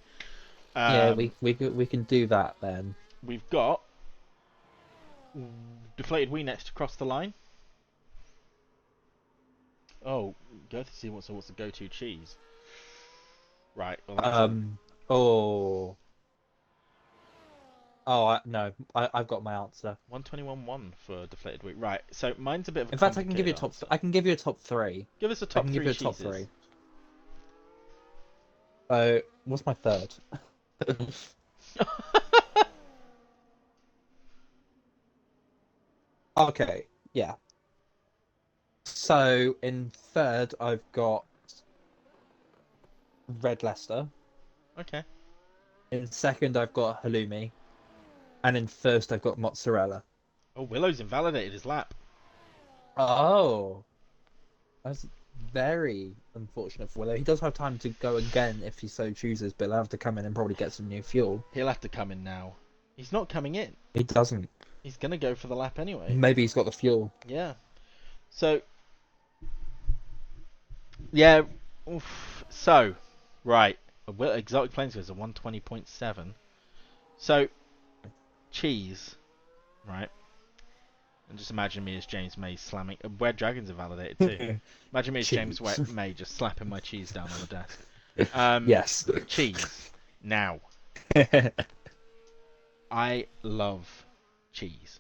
Yeah, we can do that then. We've got deflated wee next across the line. Oh, go to see what's the go-to cheese. Right. Well, no, I've got my answer. 121.1 for deflated wheat. Right. So mine's a bit of a. In fact, I can give you a top. I can give you a top 3. Give us a top 3 I can give you a cheeses. top 3. So, what's my third? Okay, yeah. So in third, I've got Red Leicester. Okay. In second, I've got halloumi, and in first, I've got mozzarella. Oh, Willow's invalidated his lap. Oh, that's very unfortunate for Willow. He does have time to go again if he so chooses, but he'll have to come in and probably get some new fuel. He'll have to come in now. He's not coming in. He doesn't. He's gonna go for the lap anyway. Maybe he's got the fuel. Yeah. So. Yeah. Oof. So. Right. Exotic Plains goes a 120.7. So. Cheese. Right. And just imagine me as James May slamming. Red Dragon's invalidated too. Imagine me as James May just slapping my cheese down on the desk. Yes. Cheese. Now. I love cheese.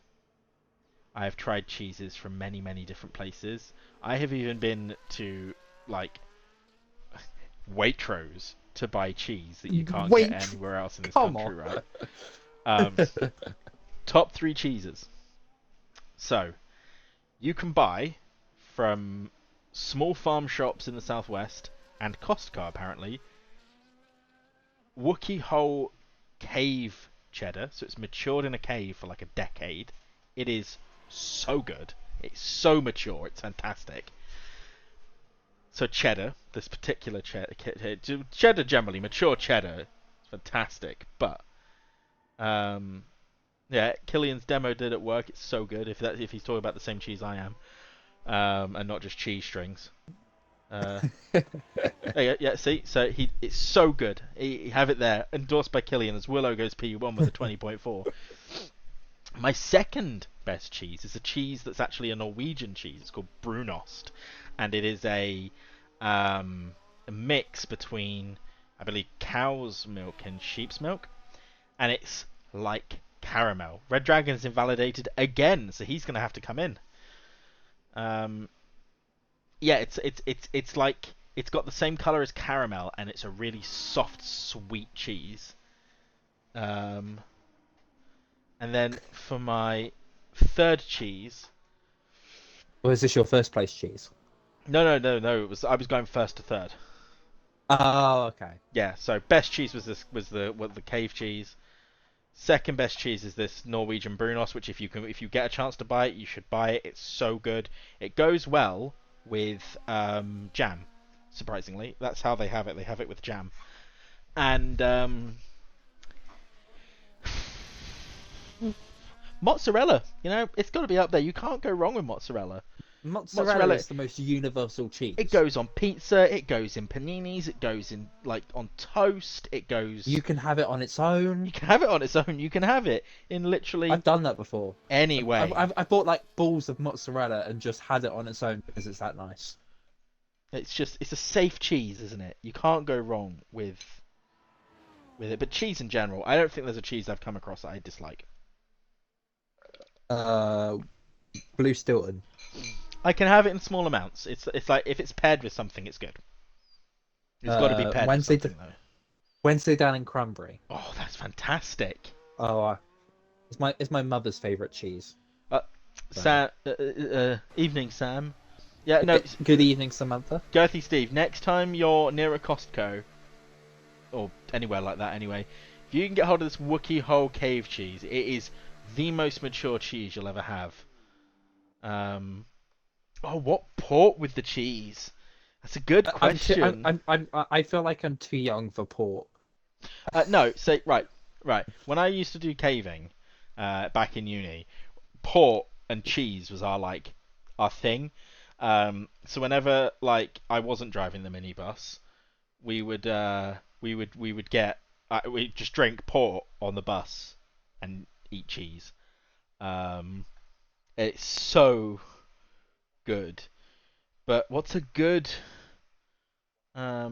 I have tried cheeses from many, many different places. I have even been to, like, Waitrose to buy cheese that you can't get anywhere else in this country, right? Top 3 cheeses. So, you can buy from small farm shops in the southwest and Costco, apparently, Wookiee Hole Cave cheddar. So it's matured in a cave for like a decade. It is so good. It's so mature. It's fantastic. So cheddar, this particular cheddar generally, mature cheddar, it's fantastic. But yeah, Killian's demo did at work. It's so good. If he's talking about the same cheese I am, and not just cheese strings. Yeah, see, so it's so good. You have it there, endorsed by Killian as Willow goes P1 with a 20.4. My second best cheese is a cheese that's actually a Norwegian cheese. It's called Brunost, and it is a mix between, I believe, cow's milk and sheep's milk, and it's like caramel. Red Dragon's invalidated again, so he's gonna have to come in. Yeah, it's like it's got the same color as caramel, and it's a really soft, sweet cheese. And then for my third cheese. Or is this your first place cheese? No. I was going first to third. Oh, okay. Yeah. So best cheese was the cave cheese. Second best cheese is this Norwegian Brunost, which if you get a chance to buy it, you should buy it. It's so good. It goes well with jam. Surprisingly, that's how they have it. They have it with jam. And mozzarella, it's got to be up there. You can't go wrong with mozzarella. Mozzarella Mozzarella, is the most universal it cheese. goes on pizza, it goes in paninis, it goes in like on toast, it goes. You can have it on its You own. can have it on its own. You can have it in literally I've done that before. any way. I bought like balls of mozzarella and just had it on its own because it's that nice. It's a safe cheese, isn't it? You can't go wrong with it. But cheese in general, I don't think there's a cheese I've come across that I dislike. Uh, Blue Stilton. I can have it in small amounts. It's like if it's paired with something, it's good. It's got to be paired with something though. Wednesday down in Cranberry. Oh, that's fantastic. Oh, it's my mother's favorite cheese. Sam, evening, Sam. Yeah, no. Good evening, Samantha. Girthy Steve, next time you're near a Costco, or anywhere like that anyway, if you can get hold of this Wookiee whole cave cheese, it is the most mature cheese you'll ever have. Oh, what port with the cheese? That's a good question. I feel like I'm too young for port. No, say right. When I used to do caving, back in uni, port and cheese was our thing. So whenever I wasn't driving the minibus, we would get we just drink port on the bus and eat cheese. It's so good. But what's a good I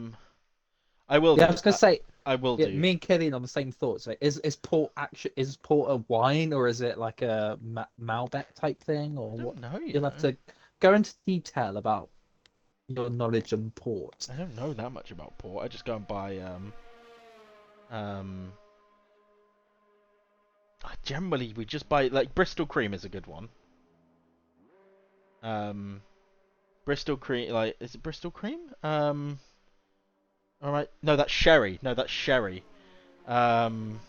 will Yeah, do. I was gonna say. I will Yeah, do. me and Kelly on the same thoughts. Like, is port a wine or is it like a Malbec type thing or I what? don't know, You'll have to go into detail about your knowledge on port. I don't know that much about port. I just go and buy generally we just buy Bristol cream is a good one. Bristol cream, is it Bristol cream? All right. No, that's sherry. Um,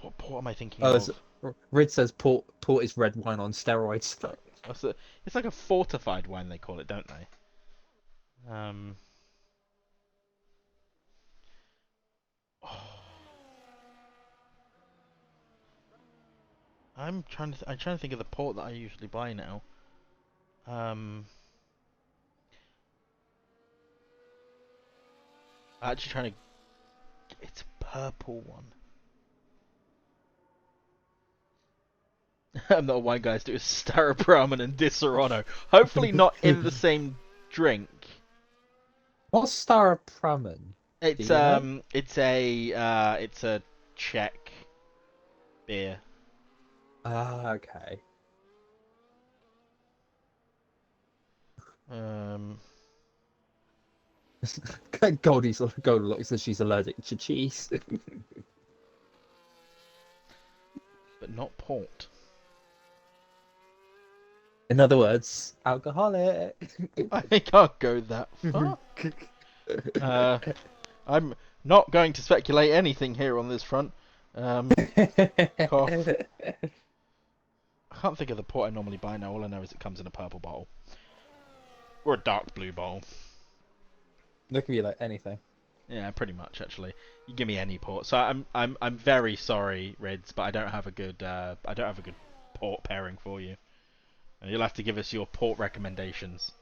what port am I thinking of? Rid says port is red wine on steroids. It's like a fortified wine they call it, don't they? Oh. I'm trying to think of the port that I usually buy now. I'm actually trying to. It's a purple one. I'm not a wine guy. Do Staropramen and Disaronno. Hopefully not in the same drink. What's Staropramen? It's it's a Czech beer. Ah, okay. Goldie looks as she's allergic to cheese. But not port. In other words, alcoholic. I can't go that far. I'm not going to speculate anything here on this front. Cough. I can't think of the port I normally buy now. All I know is it comes in a purple bottle. Or a dark blue bottle. That could be like anything. Yeah, pretty much actually. You give me any port. So I'm very sorry, Rids, but I don't have a good port pairing for you. And you'll have to give us your port recommendations.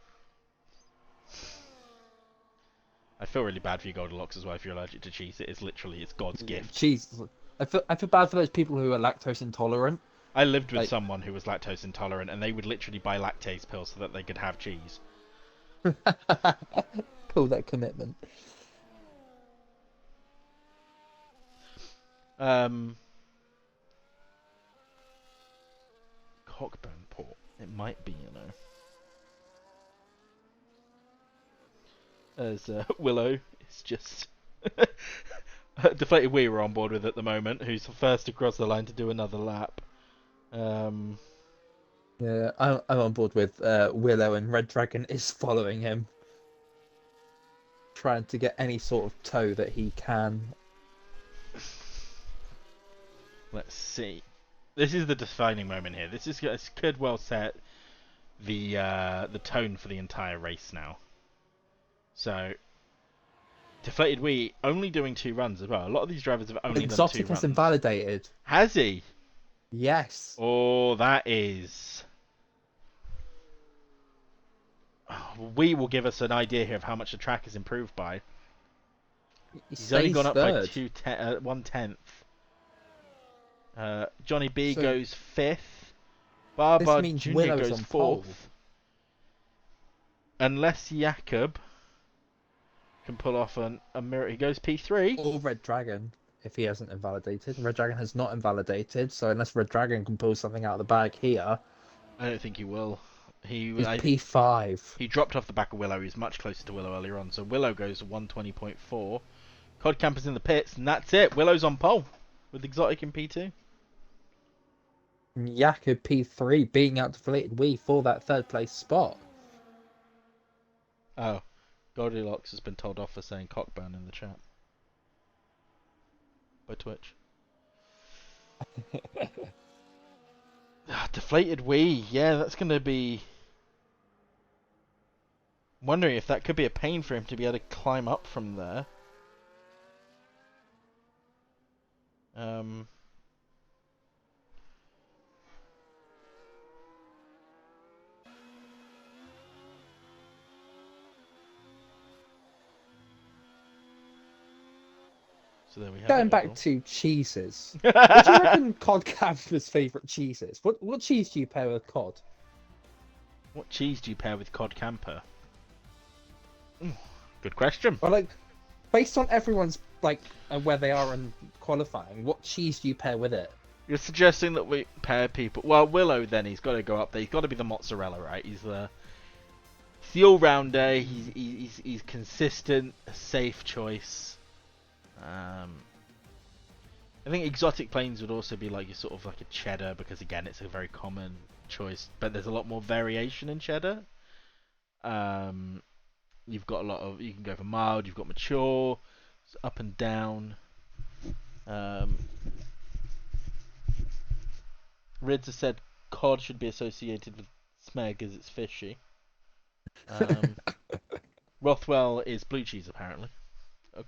I feel really bad for you, Goldilocks, as well. If you're allergic to cheese, it's God's gift. Cheese. I feel bad for those people who are lactose intolerant. I lived with someone who was lactose intolerant, and they would literally buy lactase pills so that they could have cheese. Call that commitment. Cockburn port. It might be, As Willow is just Deflated we were on board with at the moment, who's the first across the line to do another lap. Yeah, I'm on board with Willow, and Red Dragon is following him, trying to get any sort of toe that he can. Let's see. This is the defining moment here. This could well set the tone for the entire race now. So Deflated Wee only doing 2 runs as well. A lot of these drivers have only done two Exotic has runs. invalidated. Has he? Yes. Oh, that is. We will give us an idea here of how much the track has improved by. He He's only stays gone up by third. 1/10. Johnny B So goes 5th. this Barbar means Jr. Willow's goes on pole. 4th. Unless Jakob can pull off a mirror. He goes P3. Or Red Dragon, if he hasn't invalidated. Red Dragon has not invalidated, so unless Red Dragon can pull something out of the bag here, I don't think he will. he's P5. He dropped off the back of Willow. He was much closer to Willow earlier on. So Willow goes 120.4. Cod Camper's in the pits, and that's it. Willow's on pole with Exotic in P2. Jakob P3, beating out Deflated Wee for that third place spot. Oh, Goldilocks has been told off for saying cockburn in the chat by Twitch. Deflated Wee, yeah, that's going to be... Wondering if that could be a pain for him to be able to climb up from there. So there we have Going it, back everyone. to cheeses, what do you reckon Cod Camper's favourite cheese is? What cheese do you pair with cod? What cheese do you pair with Cod Camper? Good question. Well, like, based on everyone's like where they are in qualifying, what cheese do you pair with it? You're suggesting that we pair people... Well, Willow, then, he's got to go up there. He's got to be the mozzarella, right? He's the all-rounder. He's consistent, a safe choice. I think Exotic Plains would also be like a sort of like a cheddar, because again, it's a very common choice, but there's a lot more variation in cheddar. You've got a lot of... You can go for mild, you've got mature, up and down. Rids has said cod should be associated with smeg as it's fishy. Rothwell is blue cheese, apparently.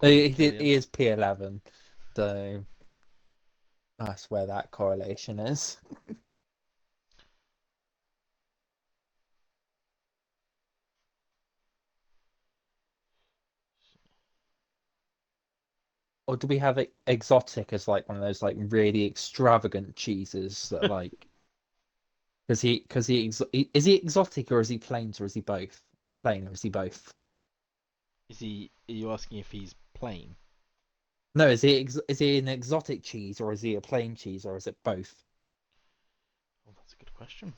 He is P11, so that's where that correlation is. Or do we have exotic as like one of those like really extravagant cheeses that like is he exotic, or is he plains, or is he both? Plain, or is he both? Are you asking if he's plain? No, is he an exotic cheese, or is he a plain cheese, or is it both? Well, that's a good question.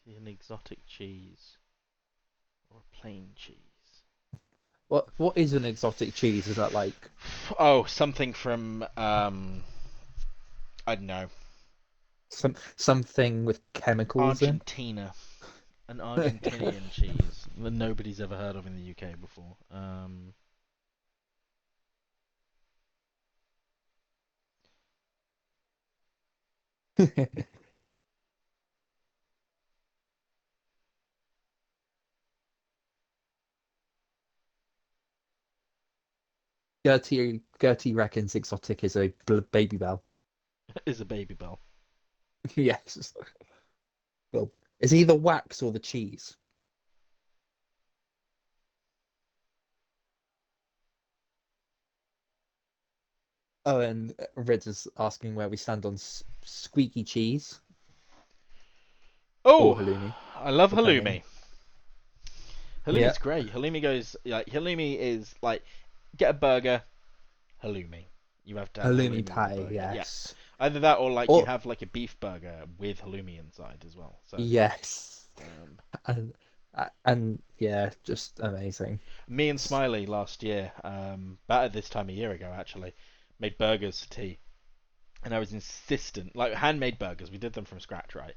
Is he an exotic cheese or a plain cheese? What is an exotic cheese? Is that like Oh, something from I don't know. something with chemicals in? Argentina. An Argentinian cheese that nobody's ever heard of in the UK before. Gertie reckons exotic is a baby bell. Is a baby bell. Yes. Well, is he the wax or the cheese? Oh, and Rids is asking where we stand on squeaky cheese or Oh, halloumi, I love depending. halloumi. Halloumi's Yeah. great. Halloumi goes like halloumi is like get a burger, halloumi. You have to have halloumi Halloumi with the patty, burger. Yeah, yes. either that or like you Or have like a beef burger with halloumi inside as well. So yes. um, And yeah, just amazing. me and Smiley last year, about at this time a year ago actually, made burgers for tea, and I was insistent, like handmade burgers. We did them from scratch, right?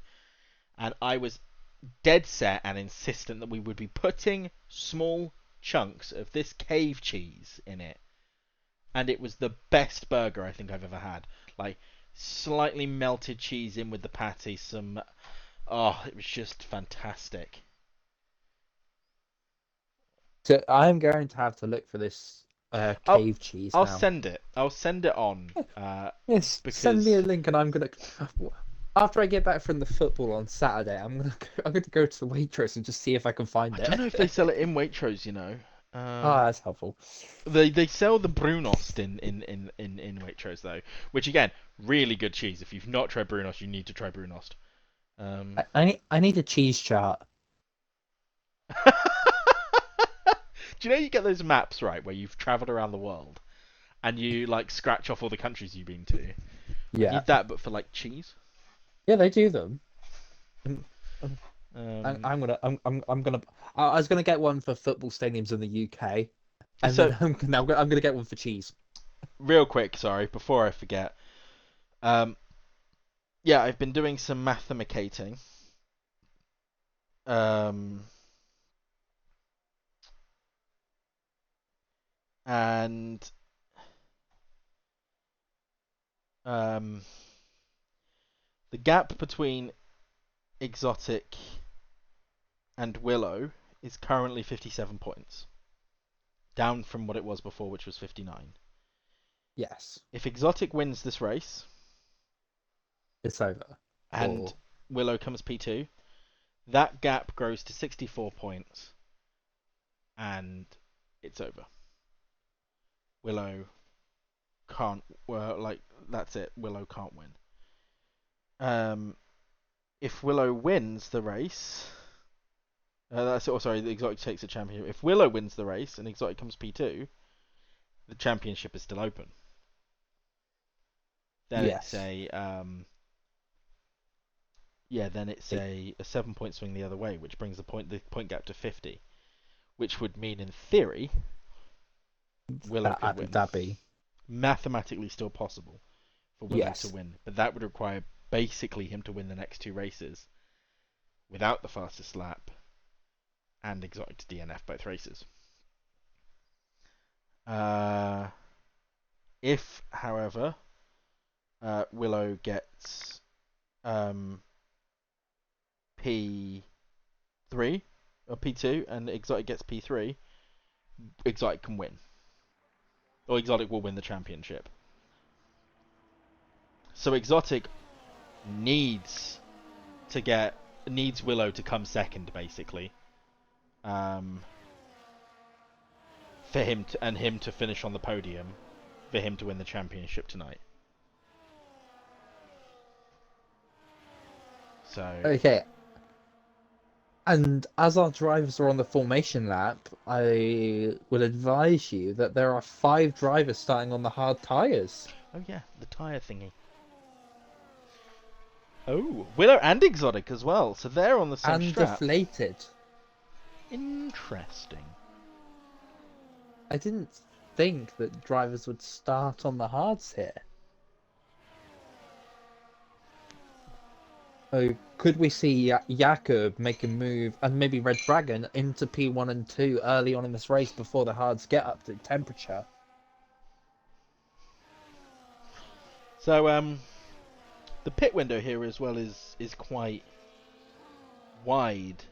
And I was dead set and insistent that we would be putting small chunks of this cave cheese in it, and it was the best burger I think I've ever had. Like slightly melted cheese in with the patty, some Oh, it was just fantastic. So I'm going to have to look for this I'll cave cheese I'll now. send it. I'll send it on. Yes, send me a Because link, and I'm gonna. After I get back from the football on Saturday, I'm gonna go to the Waitrose and just see if I can I find don't it. know if they sell it in Waitrose. Ah, that's helpful. They sell the Brunost in Waitrose though, which again, really good cheese. If you've not tried Brunost, you need to try Brunost. Um, I need a cheese chart. Do you know you get those maps right where you've travelled around the world and you like scratch off all the countries you've been to? I Yeah, need that, but for like cheese. yeah, they do them. Um, Um, I'm gonna. I was gonna get one for football stadiums in the UK, and so then I'm gonna get one for cheese. real quick, sorry, before I forget. Um, yeah, I've been doing some mathemacating. Um, and um, the gap between Exotic and Willow is currently 57 points, down from what it was before, which was 59. Yes, If Exotic wins this race it's over. and Or Willow comes P2, that gap grows to 64 points and it's over. Willow can't, well, like, that's it. Willow can't win. If Willow wins the race, the Exotic takes the championship. If Willow wins the race and Exotic comes P2, the championship is still open. Then it's yes, a then it's it, a 7 point swing the other way, which brings the point gap to 50, which would mean in theory Willow could win. that be Mathematically still possible for Willow to yes. win, but that would require basically him to win the next two races without the fastest lap and Exotic to DNF both races. If, however, Willow gets P3 or P2 and Exotic gets P3, Exotic can win. Or Exotic will win the championship. So Exotic needs needs Willow to come second basically. For him to finish on the podium for him to win the championship tonight. So Okay, and as our drivers are on the formation lap, I will advise you that there are 5 drivers starting on the hard tires. oh yeah, the tyre thingy. Oh, Willow and Exotic as well. So they're on the same And strap. deflated. Interesting. I didn't think that drivers would start on the hards here. Oh, could we see Jakob make a move and maybe Red Dragon into P1 and 2 early on in this race before the hards get up to temperature? So the pit window here as well is quite wide,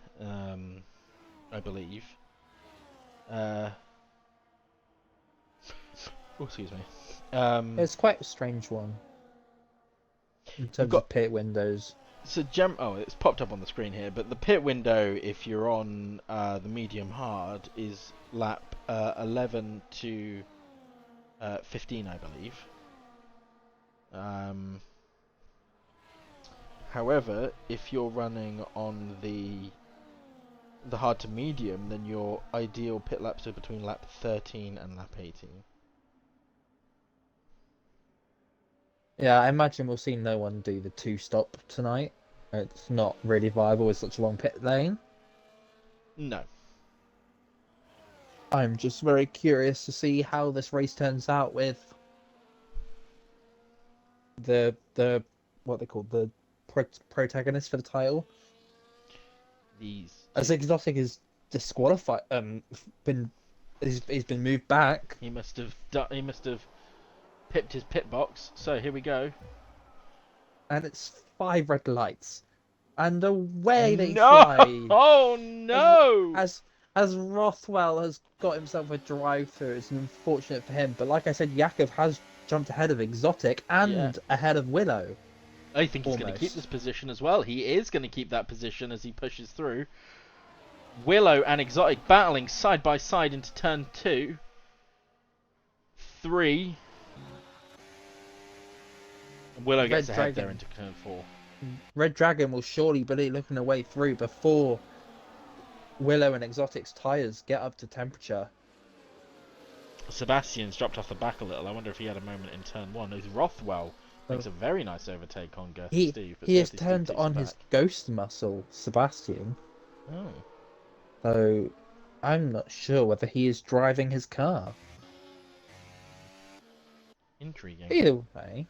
I believe. Oh, excuse me. It's quite a strange one in You've terms got of pit windows. so oh, it's popped up on the screen here, but the pit window, if you're on the medium hard, is lap 11 to 15, I believe. However, if you're running on the hard to medium, then your ideal pit laps are between lap 13 and lap 18. Yeah, I imagine we'll see no one do the 2-stop tonight. It's not really viable with such a long pit lane. No. I'm just very curious to see how this race turns out with the what they call the protagonist for the title. These As two. Exotic is disqualified, been he's been moved back, He must have pipped his pit box. So here we go. and it's 5 red lights. and away they No! fly. Oh As no! as Rothwell has got himself a drive through, it's unfortunate for him. But like I said, Yakov has jumped ahead of Exotic Yeah. and ahead of Willow, I think he's going to keep this almost. position as well. He is going to keep that position as he pushes through. Willow and Exotic battling side by side into turn 2. 3. Willow gets Red ahead there Dragon, into turn 4. Red Dragon will surely be looking a way through before Willow and Exotic's tires get up to temperature. Sebastian's dropped off the back a little. I wonder if he had a moment in turn 1. As Rothwell So makes a very nice overtake on Girthy he Steve, but he has Girthy Steve turned takes him on back. his ghost muscle, Sebastian. Oh, So I'm not sure whether he is driving his car. intriguing. Either way,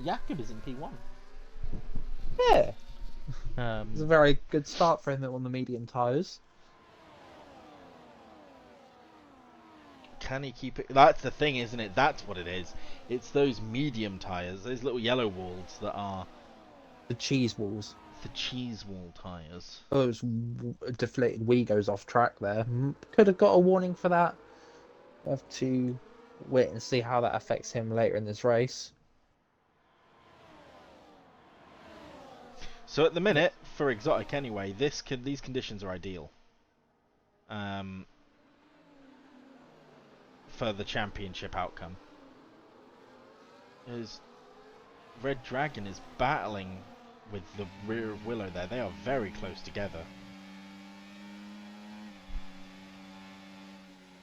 Jakob is in P1. yeah, it's a very good start for him on the medium tires. Can he keep it? That's the thing, isn't it? That's what it is. It's those medium tyres, those little yellow walls that are The cheese walls. the cheese wall tyres. Oh, deflated wheel goes off track there. Could have got a warning for that. We'll have to wait and see how that affects him later in this race. So at the minute, for Exotic anyway, these conditions are ideal. For the championship outcome. As Red Dragon is battling with the rear of Willow there. They are very close together.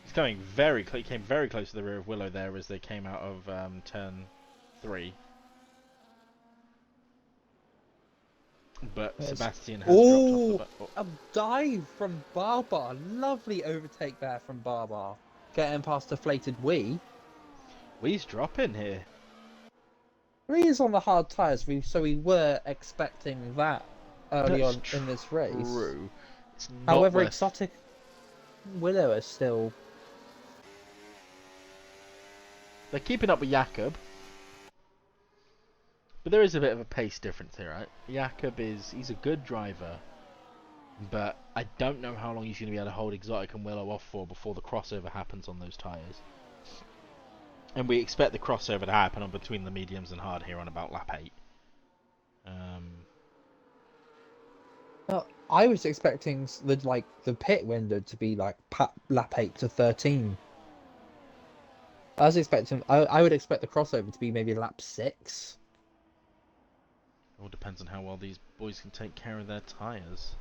He came very close to the rear of Willow there as they came out of turn 3. But Yes. Sebastian has dropped off the back. A dive from Barbar. Lovely overtake there from Barbar. Getting past deflated Wee. Wee's dropping here. He is on the hard tyres, so we were expecting that early That's on in this race. True. It's not However, worth... Exotic Willow is still... They're keeping up with Jakob. But there is a bit of a pace difference here, right? Jakob he's a good driver. But I don't know how long he's going to be able to hold Exotic and Willow off for before the crossover happens on those tyres. And we expect the crossover to happen on between the mediums and hard here on about lap 8. Well, I was expecting the pit window to be like lap 8 to 13. I was expecting. I would expect the crossover to be maybe lap 6. It all depends on how well these boys can take care of their tyres.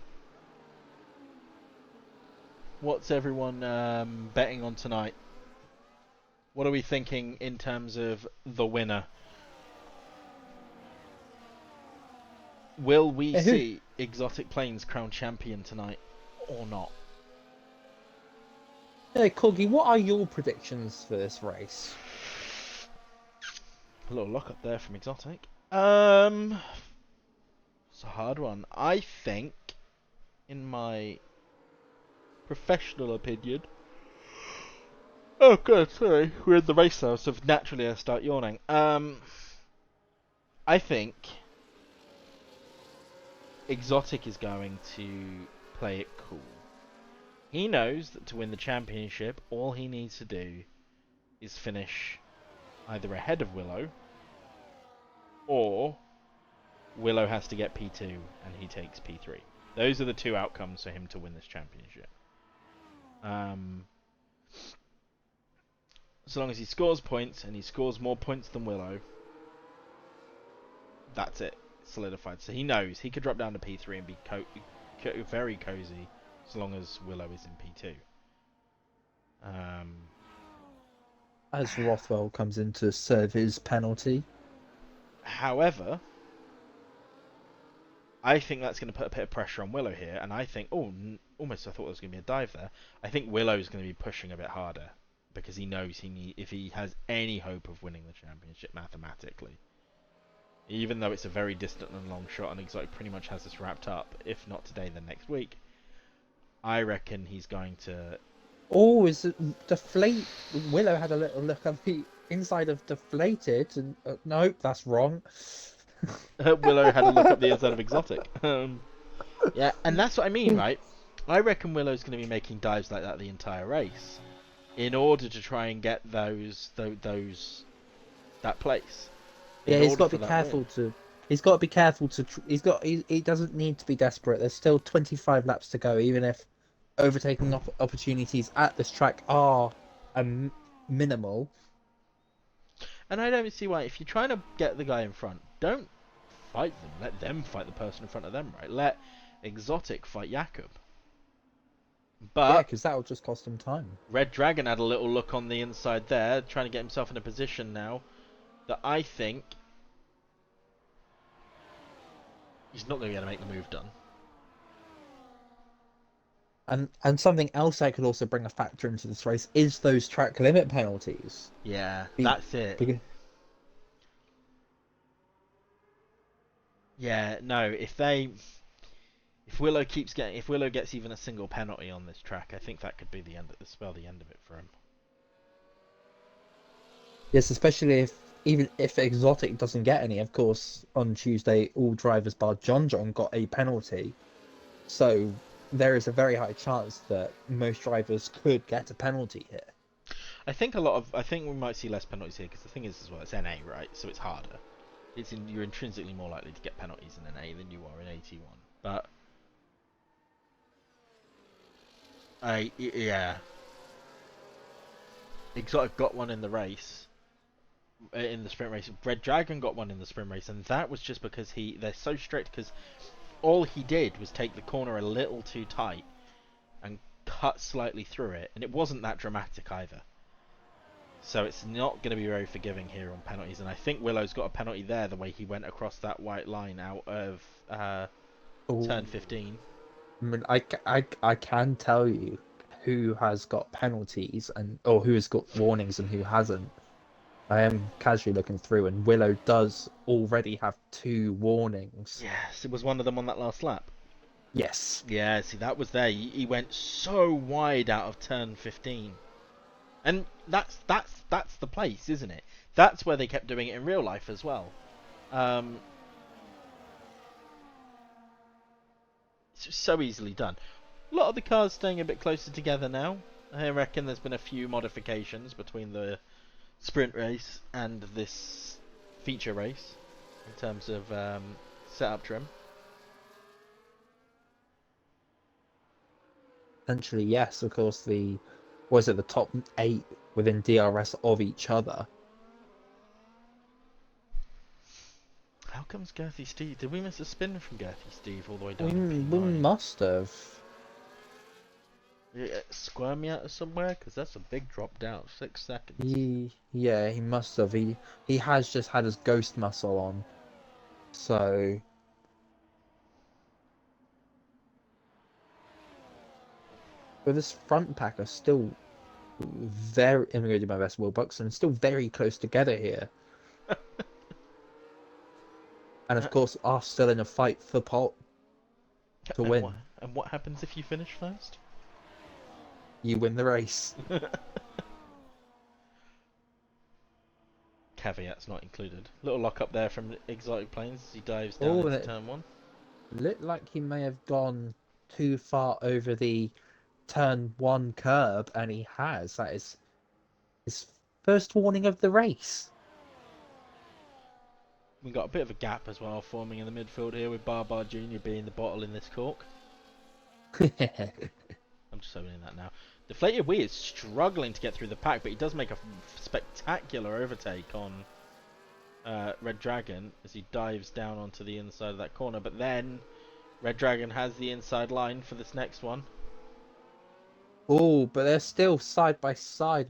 What's everyone betting on tonight? What are we thinking in terms of the winner? Will we see Exotic Plains crowned champion tonight or not? Hey, Corgi, what are your predictions for this race? A little lock up there from Exotic. It's a hard one. I think, in my professional opinion... Oh god, sorry. We're in the race now, so naturally I start yawning. I think Exotic is going to play it cool. He knows that to win the championship, all he needs to do is finish either ahead of Willow, or Willow has to get P2 and he takes P3. Those are the two outcomes for him to win this championship. So long as he scores points, and he scores more points than Willow, that's it. Solidified. So he knows he could drop down to P3 and be very cozy, so long as Willow is in P2. As Rothwell comes in to serve his penalty. However, I think that's going to put a bit of pressure on Willow here, and I think, almost I thought there was going to be a dive there. I think Willow's going to be pushing a bit harder, because he knows if he has any hope of winning the championship mathematically. Even though it's a very distant and long shot, and Exotic pretty much has this wrapped up, if not today, then next week, I reckon he's going to... Oh, is it deflate? Willow had a little look at the inside of deflated, and nope, that's wrong. Willow had a look up the inside of Exotic. Yeah, and that's what I mean, right? I reckon Willow's going to be making dives like that the entire race, in order to try and get those that place. Yeah, In he's order got to for be that win. careful to. He's got to be careful to. He doesn't need to be desperate. There's still 25 laps to go, even if overtaking opportunities at this track are minimal. And I don't see why, if you're trying to get the guy in front, don't fight them. Let them fight the person in front of them, right? Let Exotic fight Jakob. Yeah, But because that will just cost him time. Red Dragon had a little look on the inside there, trying to get himself in a position now that I think he's not going to be able to make the move done. And something else that could also bring a factor into this race is those track limit penalties. Yeah, Be, that's it. because, Yeah, no, if Willow gets even a single penalty on this track, I think that could be the end of the end of it for him. yes, especially even if Exotic doesn't get any. Of course, on Tuesday, all drivers bar John got a penalty. So there is a very high chance that most drivers could get a penalty here. I think we might see less penalties here because the thing is as well, it's NA, right? So it's harder. You're intrinsically more likely to get penalties in NA than you are in AT1. But yeah, Exotic got one in the race, in the sprint race. Red Dragon got one in the sprint race, and that was just because they're so strict, because all he did was take the corner a little too tight and cut slightly through it, and it wasn't that dramatic either. So it's not going to be very forgiving here on penalties, and I think Willow's got a penalty there, the way he went across that white line out of turn 15. I mean, I can tell you who has got penalties or who has got warnings and who hasn't. I am casually looking through, and Willow does already have 2 warnings. Yes, it was one of them on that last lap. Yes. Yeah, see, that was there. He went so wide out of turn 15. And that's the place, isn't it? That's where they kept doing it in real life as well. It's just so easily done. A lot of the cars staying a bit closer together now. I reckon there's been a few modifications between the sprint race and this feature race in terms of setup trim. Essentially, yes. Of course, the top 8 within DRS of each other. How comes Girthy Steve? Did we miss a spin from Girthy Steve all the way down in We P9? must have. Squirm me out of somewhere? Because that's a big drop down. 6 seconds. He must have. He has just had his ghost muscle on, so. But this front pack are still very. I'm going to do my best, Will Buxton, still very close together here, and of course are still in a fight for pole to win. And what happens if you finish first? You win the race. Caveats not included. Little lock up there from Exotic Planes as he dives down into turn 1. Looked like he may have gone too far over the turn 1 curb, and he has. That is his first warning of the race. We've got a bit of a gap as well forming in the midfield here, with Barbar Jr. being the bottle in this cork. I'm just opening that now. Deflated Wee is struggling to get through the pack, but he does make a spectacular overtake on Red Dragon as he dives down onto the inside of that corner. But then Red Dragon has the inside line for this next one. Oh, but they're still side by side.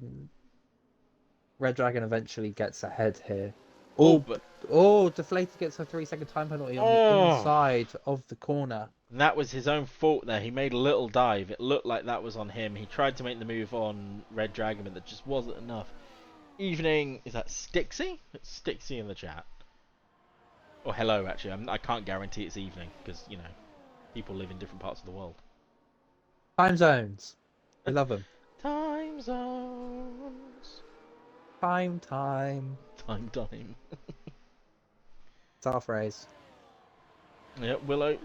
Red Dragon eventually gets ahead here. Deflated gets a 3-second time penalty on the inside of the corner. And that was his own fault there. He made a little dive. It looked like that was on him. He tried to make the move on Red Dragon, but that just wasn't enough. Evening, is that Stixie? It's Stixie in the chat. Or hello, actually. I can't guarantee it's evening, because, you know, people live in different parts of the world. Time zones. We love them. Time zones. Time. Time. Half raise. Yep, Willow. You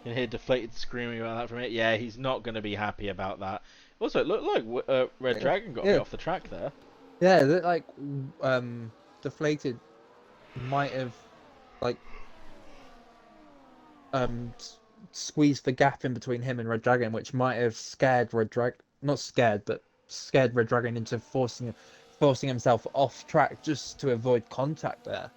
can hear Deflated screaming about that from it. Yeah, he's not going to be happy about that. Also, it looked like Red Dragon got a bit off the track there. Yeah, like Deflated might have like squeezed the gap in between him and Red Dragon, which might have scared Red Dragon. Not scared, but scared Red Dragon into forcing himself off track just to avoid contact there.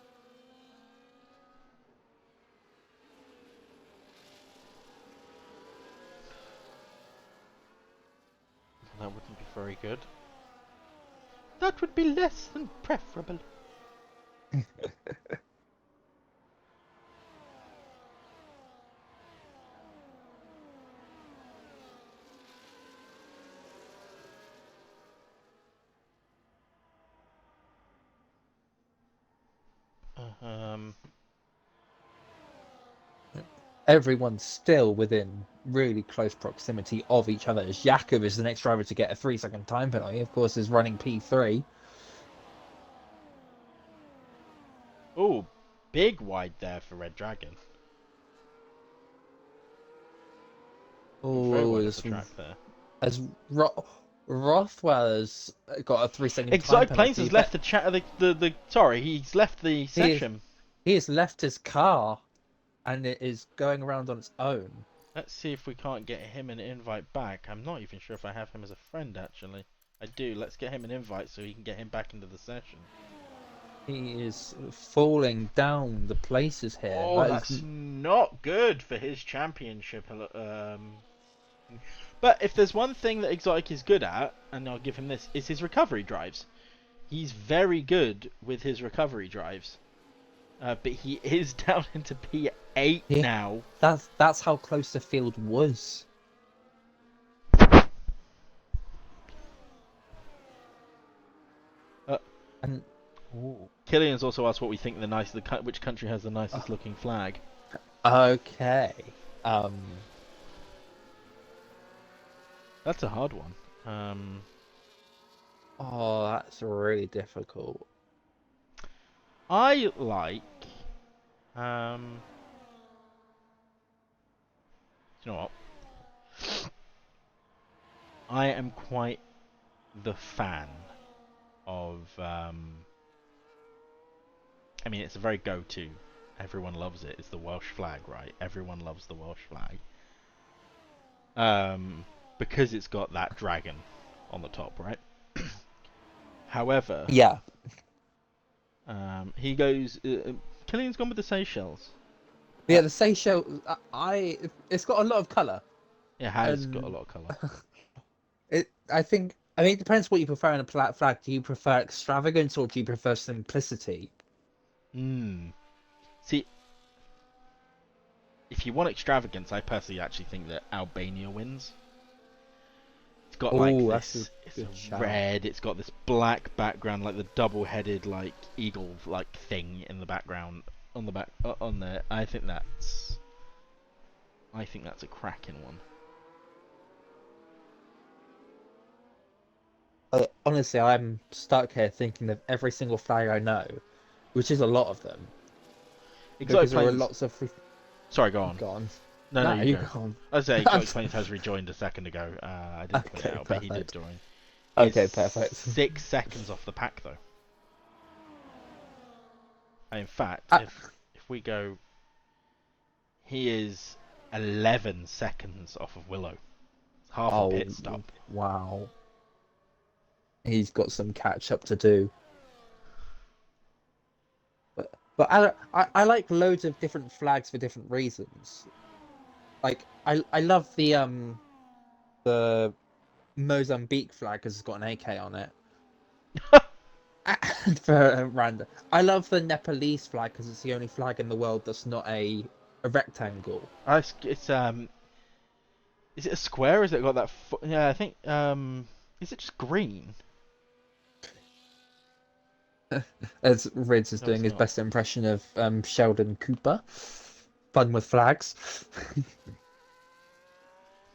That wouldn't be very good. That would be less than preferable. Everyone's still within really close proximity of each other. As Jakub is the next driver to get a 3-second time penalty, of course, is running P3. Oh, big wide there for Red Dragon. Very wide off the track there. As Rothwell has got a 3-second time Exotic penalty. Plains has left he's left the session. He has left his car, and it is going around on its own. Let's see if we can't get him an invite back. I'm not even sure if I have him as a friend, actually. I do. Let's get him an invite so we can get him back into the session. He is falling down the places here. Oh, that's not good for his championship. But if there's one thing that Exotic is good at, and I'll give him this, is his recovery drives. He's very good with his recovery drives. But he is down into P8 now. That's how close the field was. And Killian's also asked what we think which country has the nicest looking flag. Okay. That's a hard one. Oh, that's really difficult. I like. You know what? I am quite the fan of. I mean, it's a very go-to. Everyone loves it. It's the Welsh flag, right? Everyone loves the Welsh flag. Because it's got that dragon on the top, right? However, yeah, he goes. Killian's gone with the Seychelles. Yeah, the Seychelles. It's got a lot of colour. It has got a lot of colour. I mean, it depends what you prefer in a flag. Do you prefer extravagance or do you prefer simplicity? See, if you want extravagance, I personally actually think that Albania wins. It's got this. It's red. It's got this black background, like the double-headed, like eagle, like thing in the background on the back on there. I think that's a cracking one. Honestly, I'm stuck here thinking of every single flag I know, which is a lot of them. Because there are lots of. Sorry, go on. Go on. No, you go on. I was saying Exotic Plains has rejoined a second ago. I didn't point it out, but he did join. Okay, perfect. 6 seconds off the pack, though. In fact, if we go, he is 11 seconds off of Willow. It's half a pit stop. Wow. He's got some catch up to do. But I like loads of different flags for different reasons. Like I love the Mozambique flag because it's got an AK on it. For random, I love the Nepalese flag because it's the only flag in the world that's not a rectangle. It's is it a square? Or has it got that? Yeah, I think. Is it just green? As Rids is doing his best impression of Sheldon Cooper. Fun with flags.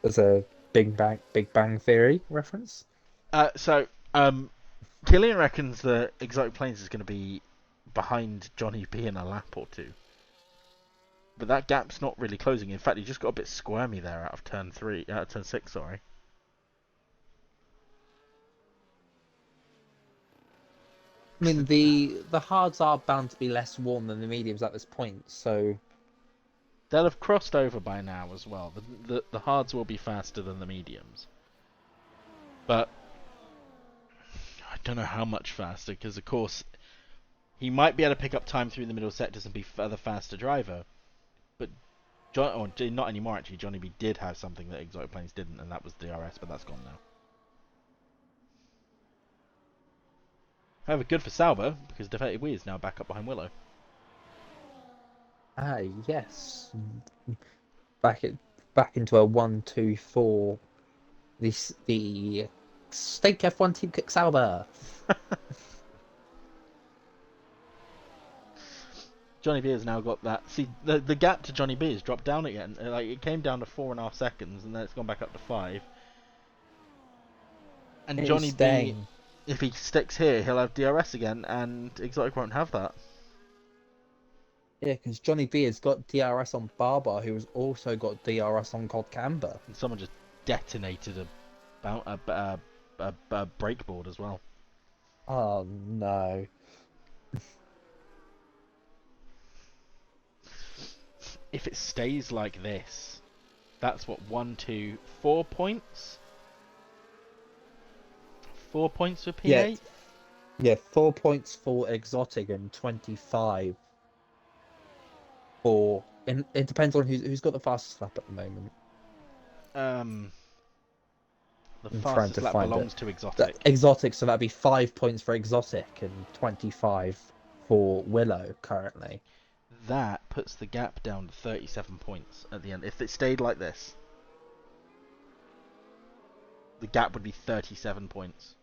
There's a Big Bang Theory reference. Killian reckons that Exotic Plains is going to be behind Johnny B in a lap or two. But that gap's not really closing. In fact, he just got a bit squirmy there out of turn six, sorry. I mean, the hards are bound to be less worn than the mediums at this point, so They'll have crossed over by now as well. The hards will be faster than the mediums. But I don't know how much faster, because of course he might be able to pick up time through the middle sectors and be the faster driver. But not anymore actually. Johnny B did have something that Exotic Planes didn't, and that was DRS, but that's gone now. However, good for Sauber, because Defeated Wii is now back up behind Willow. ah yes, back into a 1-2-4. The Stake F1 team kicks Sauber. Johnny B has now got that. See, the gap to Johnny B has dropped down again. Like, it came down to 4.5 seconds, and then it's gone back up to 5. And Johnny B, if he sticks here, he'll have DRS again, and Exotic won't have that. Yeah, because Johnny B has got DRS on Barber, who has also got DRS on Cod Camber. And someone just detonated a brake board as well. Oh no. If it stays like this, that's what, 1, 2, 4 points? 4 points for P8? Yeah, 4 points for Exotic and 25 for... It depends on who's got the fastest lap at the moment. The fastest lap belongs to Exotic. Exotic, so that'd be 5 points for Exotic and 25 for Willow currently. That puts the gap down to 37 points at the end. If it stayed like this, the gap would be 37 points.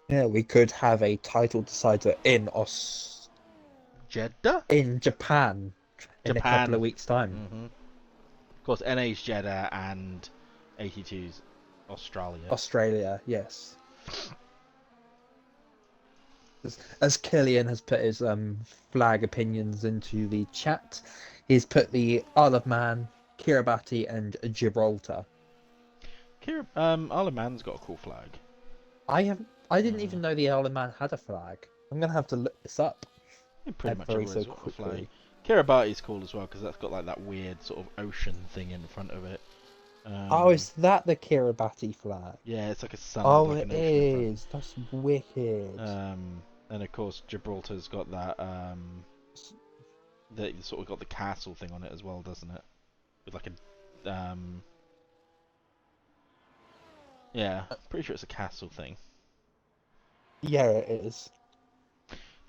Yeah, we could have a title decider in Jeddah? In Japan in a couple of weeks' time. Mm-hmm. Of course, NA's Jeddah and 82's Australia. Australia, yes. As Killian has put his flag opinions into the chat, he's put the Isle of Man, Kiribati, and Gibraltar. Isle of Man's got a cool flag. I didn't even know the Isle of Man had a flag. I'm gonna have to look this up. It pretty much always got a flag. Kiribati's cool as well because that's got like that weird sort of ocean thing in front of it. Oh, is that the Kiribati flag? Yeah, it's like a sun. Oh, like it is. That's wicked. And of course Gibraltar's got that that sort of got the castle thing on it as well, doesn't it? With like a yeah, pretty sure it's a castle thing. Yeah, it is.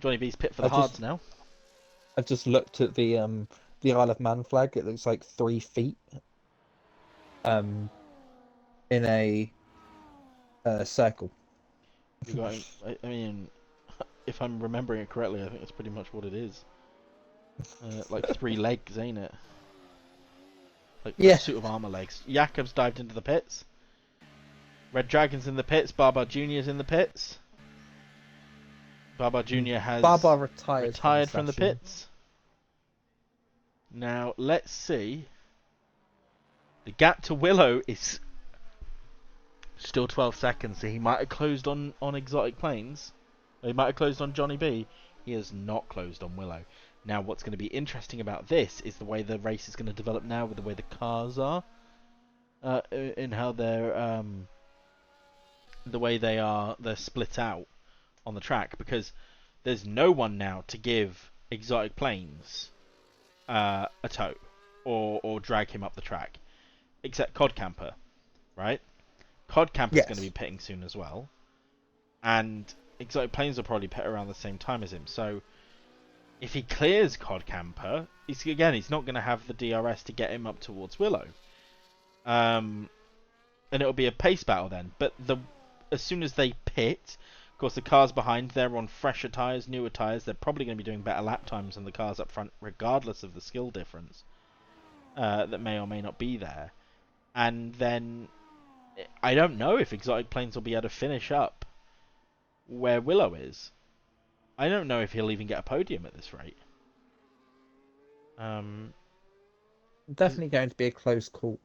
Johnny B's pit for the hards now. I've just looked at the Isle of Man flag. It looks like 3 feet. In a circle. I mean, if I'm remembering it correctly, I think that's pretty much what it is. Like 3 legs, ain't it? Like a suit of armor legs. Jakob's dived into the pits. Red Dragon's in the pits. Barbar Jr.'s in the pits. Barbar Jr. has retired from the pits. Now, let's see. The gap to Willow is still 12 seconds, so he might have closed on Exotic Planes. He might have closed on Johnny B. He has not closed on Willow. Now, what's going to be interesting about this is the way the race is going to develop now with the way the cars are. In how they're... the way they're split out on the track, because there's no one now to give Exotic Planes a tow or drag him up the track, except Cod Camper, right? Cod Camper's going to be pitting soon as well, and Exotic Planes will probably pit around the same time as him. So if he clears Cod Camper, he's not going to have the DRS to get him up towards Willow, and it'll be a pace battle then. But as soon as they pit, of course the cars behind, they're on fresher tyres, newer tyres, they're probably going to be doing better lap times than the cars up front, regardless of the skill difference that may or may not be there. And then I don't know if Exotic Planes will be able to finish up where Willow is. I don't know if he'll even get a podium at this rate. Definitely going to be a close call.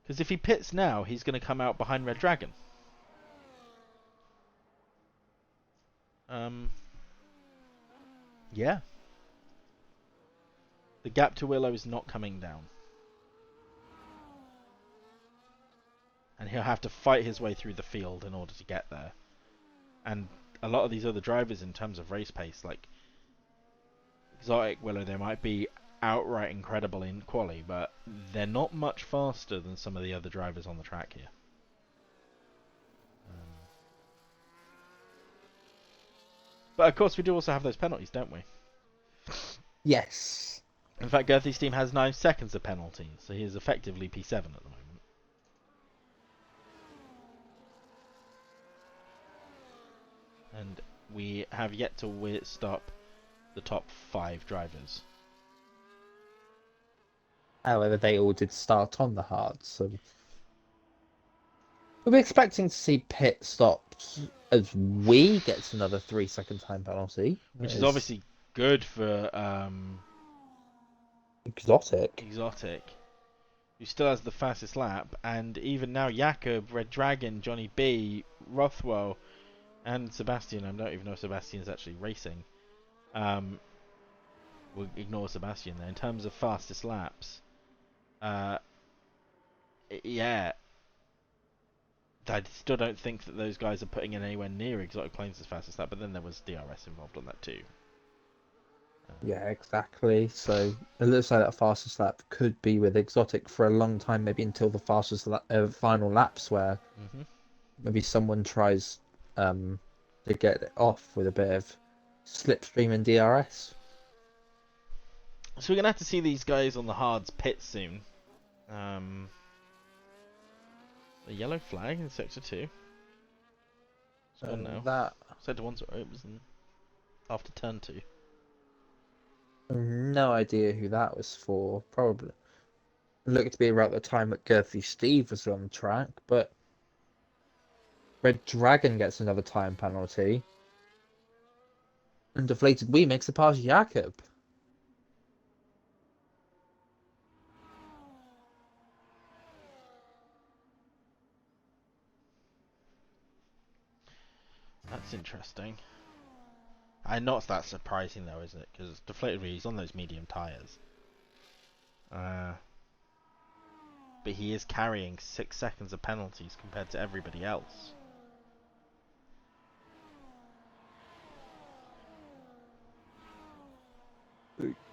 Because if he pits now, he's going to come out behind Red Dragon. Yeah. The gap to Willow is not coming down. And he'll have to fight his way through the field in order to get there. And a lot of these other drivers, in terms of race pace, like Exotic Willow, they might be outright incredible in quali, but they're not much faster than some of the other drivers on the track here. But of course, we do also have those penalties, don't we? Yes. In fact, Gerthy's team has 9 seconds of penalties, so he is effectively P7 at the moment. And we have yet to stop the top 5 drivers. However, they all did start on the hard, so we'll be expecting to see pit stops as we get another 3-second time penalty, Which is obviously good for Exotic, who still has the fastest lap, and even now Jakob, Red Dragon, Johnny B, Rothwell, and Sebastian. I don't even know if Sebastian's actually racing. We'll ignore Sebastian there. In terms of fastest laps, yeah, I still don't think that those guys are putting in anywhere near Exotic Plains' fastest lap, but then there was DRS involved on that too. yeah, exactly. So it looks like that fastest lap could be with Exotic for a long time, maybe until the fastest final laps, where maybe someone tries to get it off with a bit of slipstream and DRS. So we're gonna have to see these guys on the hards pit soon. The yellow flag in sector 2. It's gone now. That Sector 1's open after turn 2. no idea who that was for. Probably looked to be about the time that Girthy Steve was on track, but Red Dragon gets another time penalty. And Deflated Wee makes it past Jakob. That's interesting. Not that surprising though, is it? Because Deflated Wee is on those medium tyres. But he is carrying 6 seconds of penalties compared to everybody else.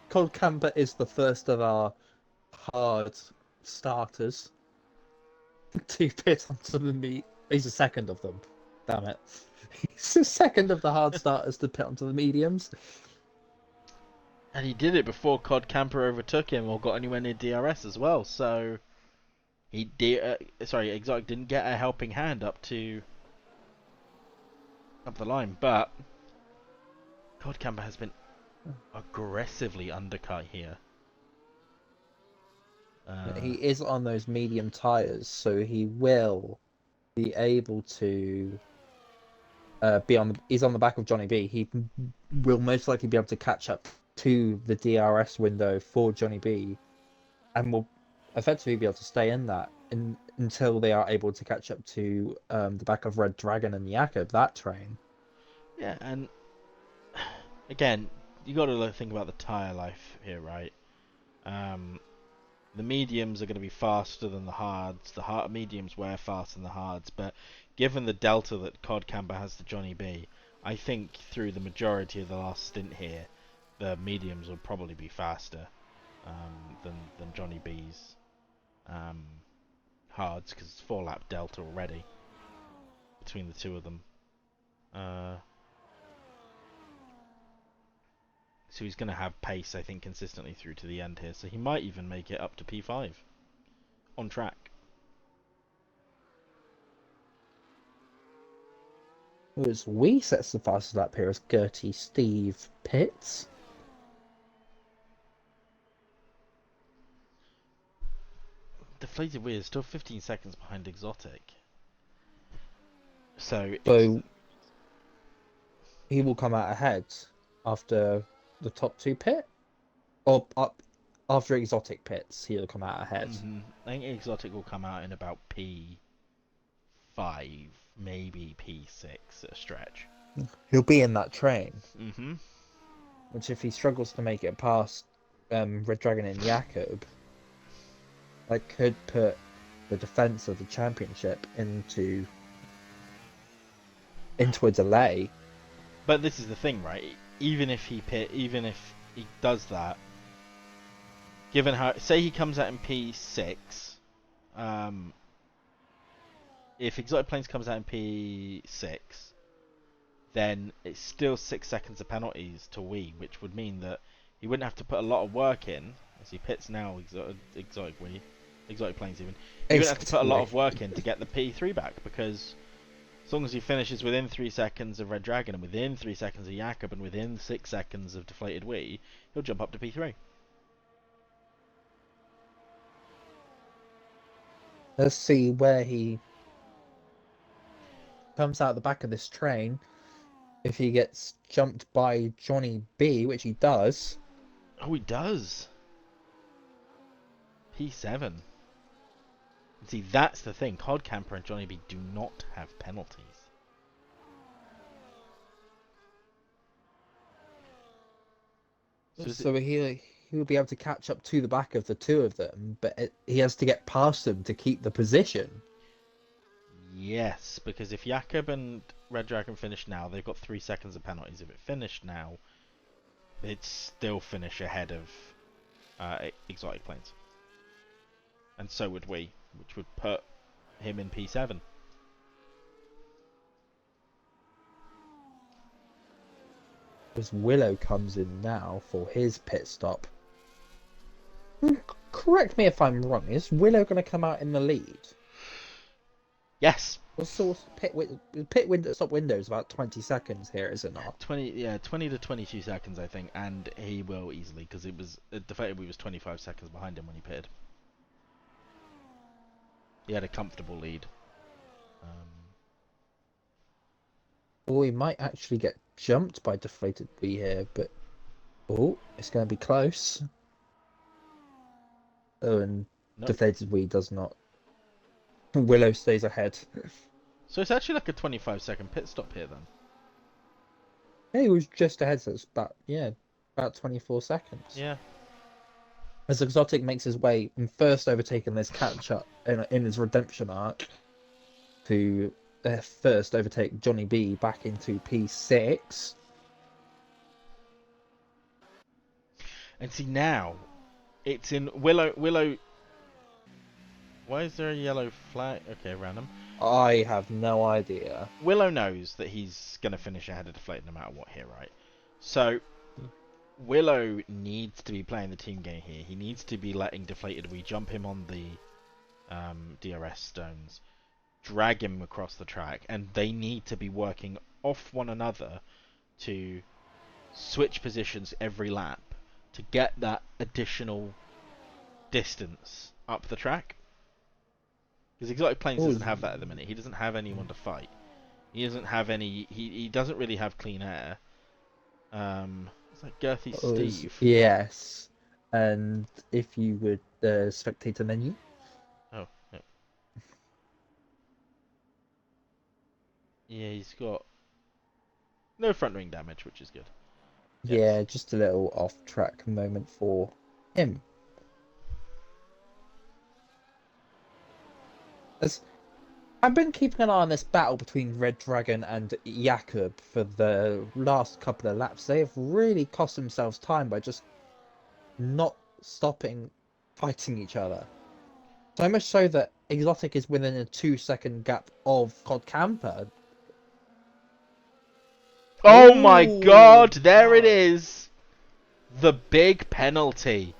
Cold Camper is the first of our hard starters to pit onto the meat. He's the second of them. Damn it. He's the second of the hard starters to pit onto the mediums. And he did it before Cod Camper overtook him or got anywhere near DRS as well, so he Exotic didn't get a helping hand up the line, but Cod Camper has been aggressively undercut here. He is on those medium tyres, so he will be able to he's on the back of Johnny B. He will most likely be able to catch up to the DRS window for Johnny B, and will effectively be able to stay in that until they are able to catch up to the back of Red Dragon and Jakob, that train. Yeah, and again, you got to think about the tyre life here, right? The mediums are going to be faster than the hards. The mediums wear faster than the hards, but given the delta that Cod Camper has to Johnny B, I think through the majority of the last stint here, the mediums will probably be faster than Johnny B's hards, because it's 4-lap delta already between the two of them. So he's going to have pace, I think, consistently through to the end here. So he might even make it up to P5 on track. As we sets the fastest lap here as Gertie Steve pits. Deflated Wee is still 15 seconds behind Exotic. So he will come out ahead. after the top two pit, or up after exotic pits, he'll come out ahead. I think Exotic will come out in about P5, maybe P6 at a stretch. He'll be in that train, Mm-hmm. which if he struggles to make it past Red Dragon and Jakob, that could put the defense of the championship into a delay. But this is the thing, right? Even if he does that, given how, say he comes out in P6, if Exotic Planes comes out in P6, then it's still 6 seconds of penalties to Wii, which would mean that he wouldn't have to put a lot of work in, as he pits now, Exotic Planes even. He wouldn't have to put a lot of work in to get the P3 back, because as long as he finishes within 3 seconds of Red Dragon, and within 3 seconds of Jakob, and within 6 seconds of Deflated Wii, he'll jump up to P3. Let's see where he comes out the back of this train. If he gets jumped by Johnny B, which he does. Oh, he does! P7. See, that's the thing. Cod Camper and Johnny B do not have penalties. So he will be able to catch up to the back of the two of them, but he has to get past them to keep the position. Yes, because if Jakob and Red Dragon finish now, they've got 3 seconds of penalties. If it finished now, they'd still finish ahead of Exotic Planes. And so would we, which would put him in P7. As Willow comes in now for his pit stop. Correct me if I'm wrong, is Willow going to come out in the lead? Yes. What's the pit window stop window is about 20 seconds here, is it not? 20 to 22 seconds, I think, and he will easily, because it was Defeated was 25 seconds behind him when he pitted. He had a comfortable lead. Oh, he might actually get jumped by Deflated Wii here, but oh, it's going to be close. Oh, and Nope. Deflated Wii does not. Willow stays ahead. So it's actually like a 25-second pit stop here then. Yeah, he was just ahead, so it's about 24 seconds. Yeah. As Exotic makes his way and first overtaking this catch up in his redemption arc to first overtake Johnny B back into P6. And see now, it's in Willow. Why is there a yellow flag? Okay, random. I have no idea. Willow knows that he's going to finish ahead of Deflated no matter what here, right? So, Willow needs to be playing the team game here. He needs to be letting Deflated Wii jump him on the DRS stones, drag him across the track, and they need to be working off one another to switch positions every lap to get that additional distance up the track. Because Exotic Planes doesn't have that at the minute. He doesn't have anyone to fight. He doesn't have any. He doesn't really have clean air. It's like Girthy Steve. Yes, and if you would spectator menu. Oh, no. Yeah, he's got no front wing damage, which is good. Yes. Yeah, just a little off-track moment for him. I've been keeping an eye on this battle between Red Dragon and Jakob for the last couple of laps. They have really cost themselves time by just not stopping fighting each other. So much so that Exotic is within a 2-second gap of Cod Camper. Oh my god, there it is! The big penalty.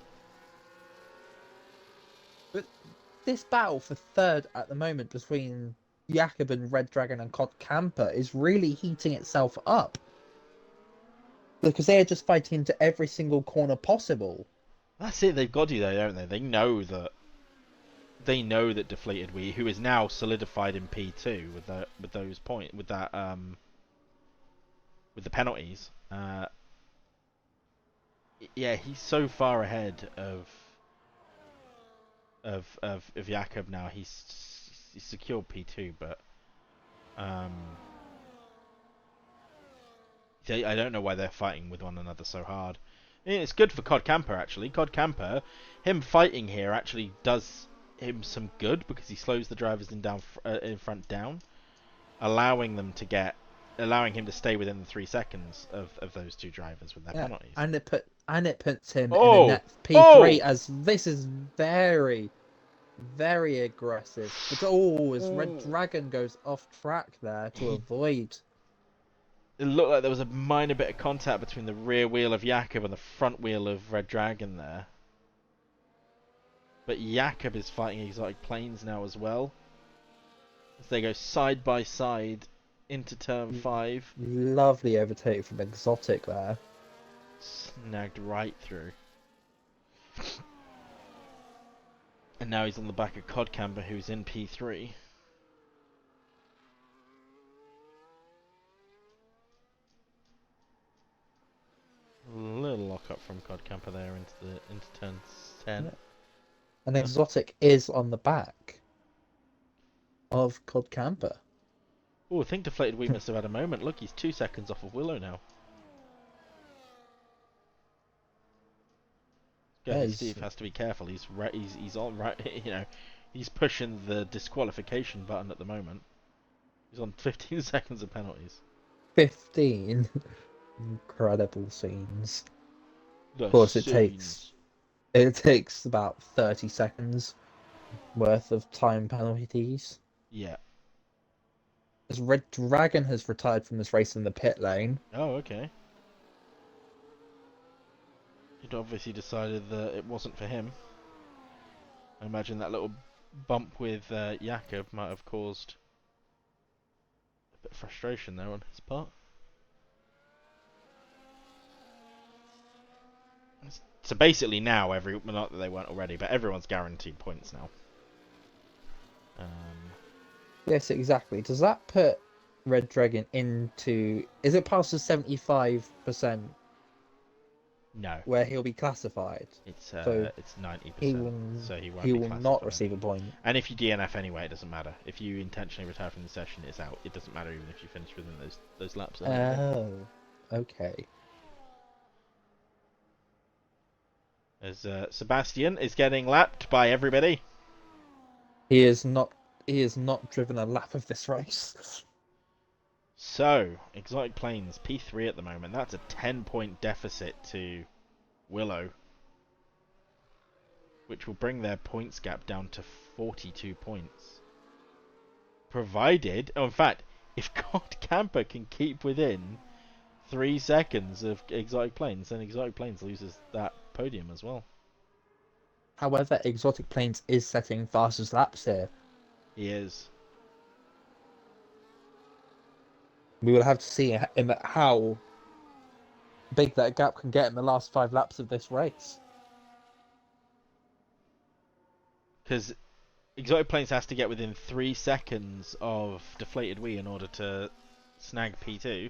But this battle for third at the moment between Jakob and Red Dragon and Cod Camper is really heating itself up. Because they are just fighting into every single corner possible. That's it, they've got to though, don't they? They know that Deflated Wii, who is now solidified in P2 with the penalties, yeah, he's so far ahead of Jakob now. He's secured P2, but um, I don't know why they're fighting with one another so hard. I mean, it's good for Cod Camper actually. Cod Camper, him fighting here actually does him some good because he slows the drivers in front down, allowing him to stay within the 3 seconds of those two drivers with their Yeah, penalties. and it puts him in a Oh, net P3 oh, as this is very, very aggressive. But oh, as Red Ooh. Dragon goes off track there to He avoid. It looked like there was a minor bit of contact between the rear wheel of Jakob and the front wheel of Red Dragon there. But Jakob is fighting Exotic Planes now as well, as they go side by side into turn 5. Lovely overtake from Exotic there. Snagged right through. And now he's on the back of Cod Camper, who's in P3. A little lock up from Cod Camper there into turn 10. Yeah. And Exotic is on the back of Cod Camper. Oh, I think Deflated Wheat must have had a moment. Look, he's 2 seconds off of Willow now. Steve has to be careful. He's on right. You know, he's pushing the disqualification button at the moment. He's on 15 seconds of penalties. 15 incredible scenes. The Of course, scenes. it takes about 30 seconds worth of time penalties. Yeah. As Red Dragon has retired from this race in the pit lane. Oh, okay. He'd obviously decided that it wasn't for him. I imagine that little bump with Jakob might have caused a bit of frustration there on his part. So basically now, well, not that they weren't already, but everyone's guaranteed points now. Yes, exactly. Does that put Red Dragon into... Is it past the 75% No. where he'll be classified? It's 90%, so he won't he be will classified. not receive a point. And if you DNF anyway, it doesn't matter. If you intentionally retire from the session, it's out. It doesn't matter even if you finish within those laps. Oh, okay. As Sebastian is getting lapped by everybody. He is not driven a lap of this race. So, Exotic Planes, P3 at the moment. That's a 10-point deficit to Willow, which will bring their points gap down to 42 points. Provided, in fact, if Cod Camper can keep within 3 seconds of Exotic Planes, then Exotic Planes loses that podium as well. However, Exotic Planes is setting fastest laps here. He is. We will have to see in how big that gap can get in the last 5 laps of this race. Because Exotic Planes has to get within 3 seconds of Deflated Wii in order to snag P2.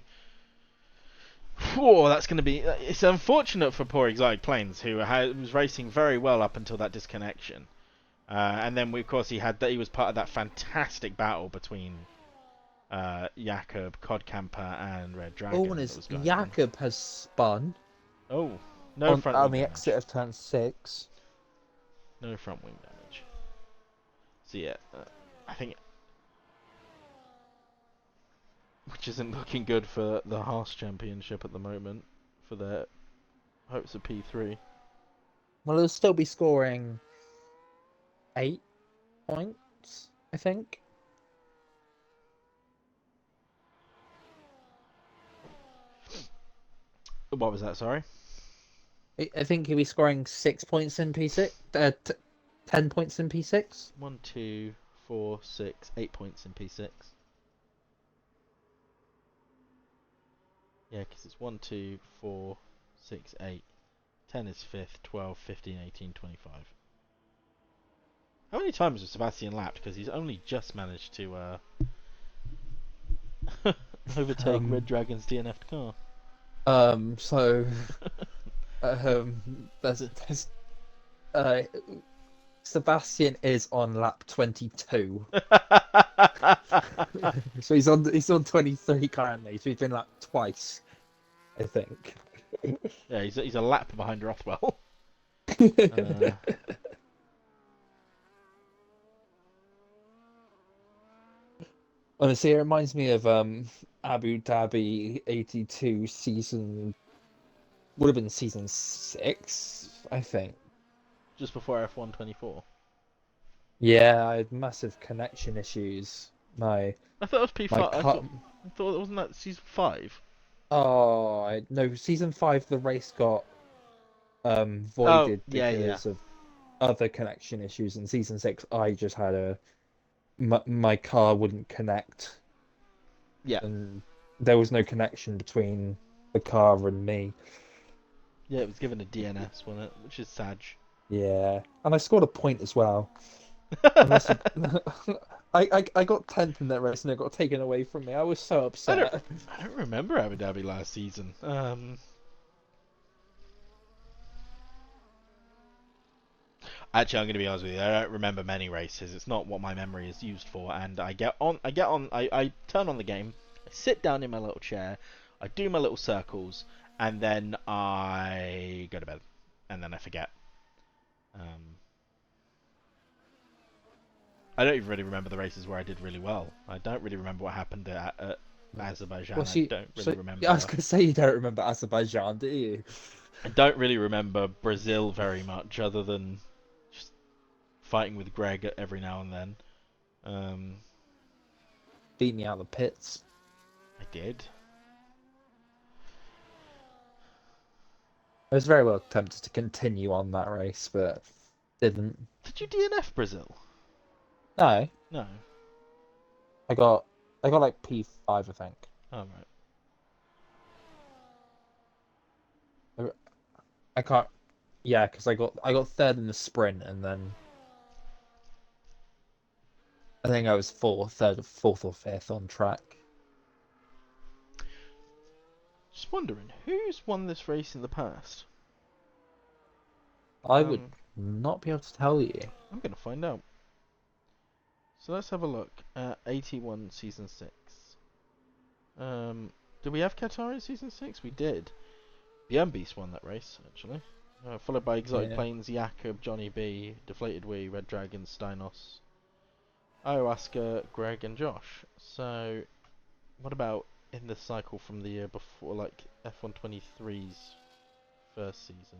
Whoa, that's going to be... It's unfortunate for poor Exotic Planes, who was racing very well up until that disconnection. And then, of course, he was part of that fantastic battle between Jakob, Cod Camper, and Red Dragon. Oh, and Jakob has spun. Oh, no front wing on the damage. exit of turn 6. No front wing damage. So yeah, I think... Which isn't looking good for the Haas Championship at the moment, for their hopes of P3. Well, he'll still be scoring 8 points, I think. What was that, sorry? I think he'll be scoring 6 points in P6. 10 points in P6. 1, 2, 4, 6, 8 points in P6. Yeah, because it's 1, 2, 4, 6, 8. 10 is 5th, 12, 15, 18, 25. How many times has Sebastian lapped? Because he's only just managed to overtake Red Dragon's DNF'd car. So There's uh, Sebastian is on lap 22, so he's on 23 currently. So he's been lapped twice, I think. Yeah, he's a lap behind Rothwell. Uh, Honestly, it reminds me of Abu Dhabi 82 season, would have been season 6, I think. just before F124. Yeah, I had massive connection issues. My I thought it was my P5. car. I thought it wasn't that season 5. No, season 5 the race got Oh, voided yeah, yeah, because of other connection issues. In season 6, I just had my car wouldn't connect, yeah, and there was no connection between the car and me. yeah. It was given a DNS, wasn't it? Which is sad. Yeah, and I scored a point as well. Unless you... I got 10th in that race and it got taken away from me. I was so I don't, upset. I don't remember Abu Dhabi last season. Actually, I'm going to be honest with you. I don't remember many races. It's not what my memory is used for. And I turn on the game. I sit down in my little chair. I do my little circles, and then I go to bed, and then I forget. Um, I don't even really remember the races where I did really well. I don't really remember what happened at Azerbaijan. Well, I see, don't really so yeah, I was remember. gonna say you don't remember Azerbaijan, do you? I don't really remember Brazil very much, other than just fighting with Greg every now and then. Um, Beat me out of the pits. I did. I was very well tempted to continue on that race, but didn't. Did you DNF Brazil? No, No. I got I got like P5, I think. Oh, right. I can't. Yeah, because I got third in the sprint, and then I think I was fourth or fifth on track. Just wondering, who's won this race in the past? I would not be able to tell you. I'm going to find out. So let's have a look at 81 Season 6. Did we have Qatar in Season 6? We did. Björn Beast won that race, actually. Followed by Exotic Yeah. Plains, Jakob, Johnny B, Deflated Wii, Red Dragon, Steinos, Ayahuasca, Greg, and Josh. So, what about in the cycle from the year before, like F123's first season?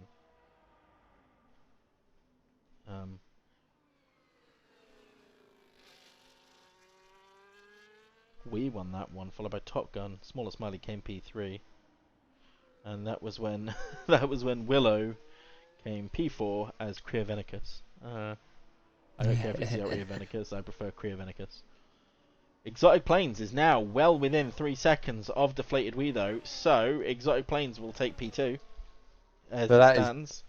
We won that one, followed by Top Gun. Smaller Smiley came P3, and that was when that was when Willow came P4 as Creovenicus. I don't care if it's Creovenicus. I prefer Creovenicus. Exotic Plains is now well within 3 seconds of Deflated Wii though, so Exotic Plains will take P2 as So it that is stands.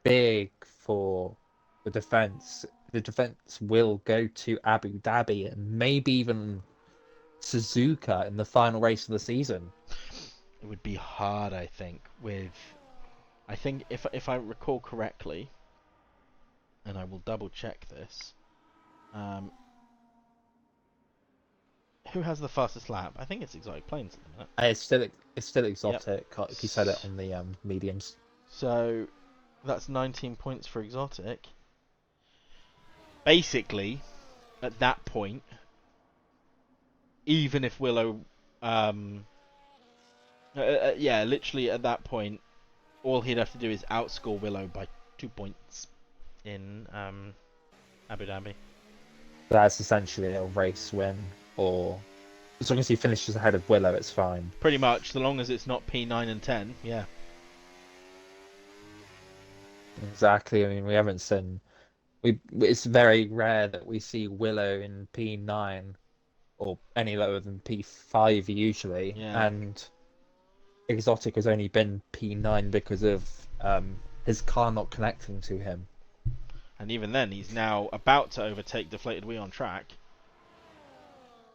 big for the defense. The defense will go to Abu Dhabi and maybe even Suzuka in the final race of the season. It would be hard, I think. I think if I recall correctly, and I will double check this. Um, who has the fastest lap? I think it's Exotic Plains at the minute. It's still Yep. exotic. Like you said it on the mediums. So that's 19 points for Exotic. Basically, at that point, even if Willow, yeah, literally at that point, all he'd have to do is outscore Willow by 2 points in Abu Dhabi. That's essentially a race win, or as long as he finishes ahead of Willow, it's fine. Pretty much, so long as it's not P9 and 10, yeah. Exactly. I mean, we haven't seen. It's very rare that we see Willow in P9 or any lower than P5 usually, Yeah. and Exotic has only been P9 because of his car not connecting to him. And even then, he's now about to overtake Deflated Wii on track.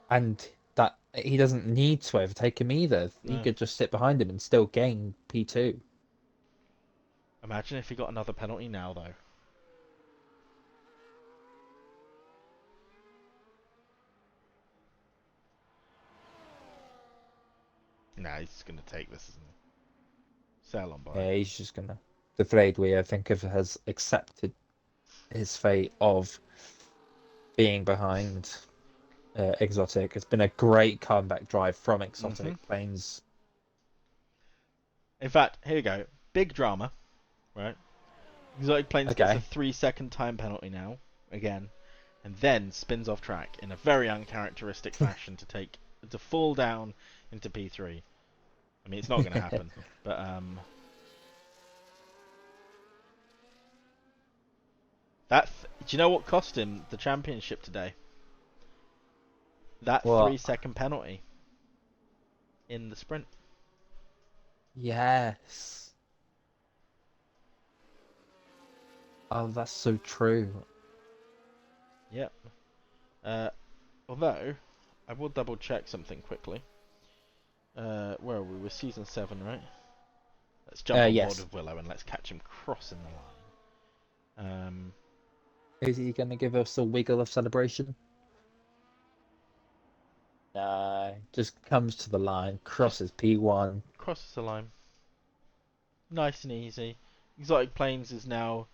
And that he doesn't need to overtake him either. He No. could just sit behind him and still gain P2. Imagine if he got another penalty now, though. Nah, he's going to take this, isn't he? Sail on by. Yeah, he's just gonna. The Freudway, I think, has accepted his fate of being behind Exotic. It's been a great comeback drive from Exotic Planes. In fact, here you go. Big drama, right? Exotic Planes gets a 3-second time penalty now, again, and then spins off track in a very uncharacteristic fashion to fall down into P3. I mean, it's not going to happen, but do you know what cost him the championship today? That 3-second penalty in the sprint. Yes. Oh, that's so true. Yep. Although, I will double check something quickly. Where are we? We're season 7, right? Let's jump on board with Willow and let's catch him crossing the line. Is he going to give us a wiggle of celebration? No, just comes to the line, crosses P1. Crosses the line. Nice and easy. Exotic Planes is now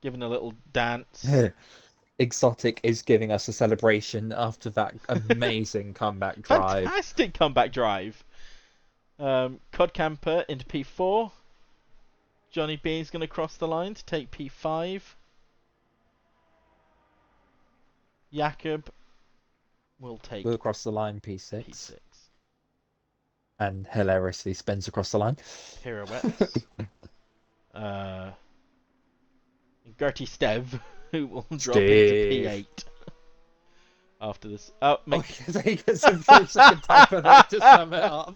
giving a little dance. Exotic is giving us a celebration after that amazing comeback drive. Fantastic comeback drive. Cod Camper into P4. Johnny B is going to cross the line to take P5. Jakob will cross the line P6. P6. And hilariously spins across the line. Pirouettes. Gertie Stev, who will drop into P8 after this. Oh, he gets a 3-second time penalty to sum it up.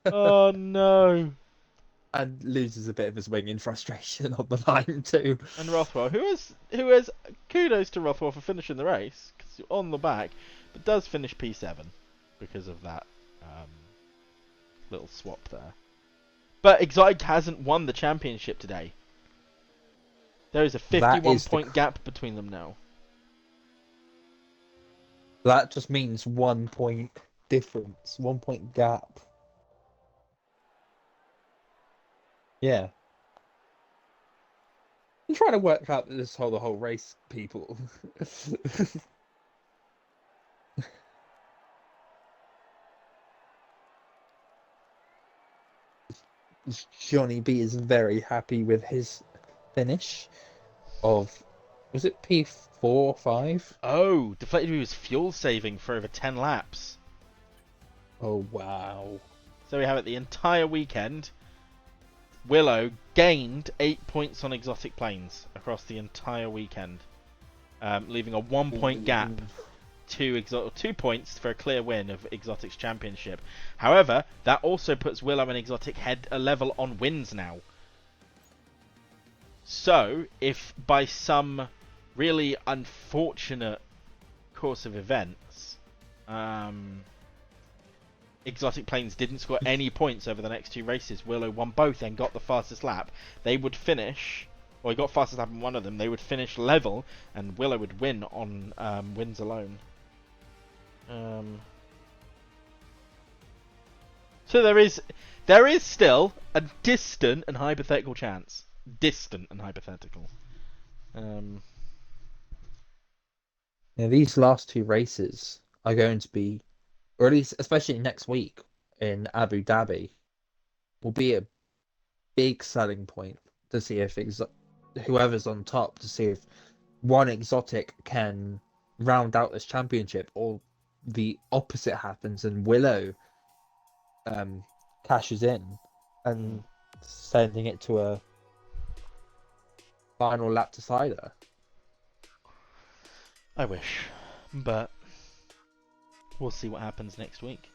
Oh no! And loses a bit of his wing in frustration on the line too. And Rothwell, who has kudos to Rothwell for finishing the race, because you're on the back, but does finish P7 because of that little swap there. But Exotic hasn't won the championship today. There is a 51-point gap between them now. That just means 1 point difference, 1 point gap. Yeah. I'm trying to work out the whole race, people. Johnny B is very happy with his finish of, was it P4, 5? Oh, Deflated Wee was fuel saving for over 10 laps. Oh, wow. So we have it the entire weekend. Willow gained 8 points on Exotic Planes across the entire weekend, leaving a 1 point gap to 2 points for a clear win of Exotic's championship. However, that also puts Willow and Exotic head a level on wins now. So, if by some really unfortunate course of events, Exotic Planes didn't score any points over the next 2 races, Willow won both and got the fastest lap, they would finish, or he got fastest lap in one of them, they would finish level, and Willow would win on wins alone. So there is still a distant and hypothetical chance. Distant and hypothetical. Now, these last 2 races are going to be, or at least especially next week in Abu Dhabi, will be a big selling point to see if whoever's on top, to see if one Exotic can round out this championship, or the opposite happens and Willow cashes in and sending it to a final lap decider. I wish, but we'll see what happens next week.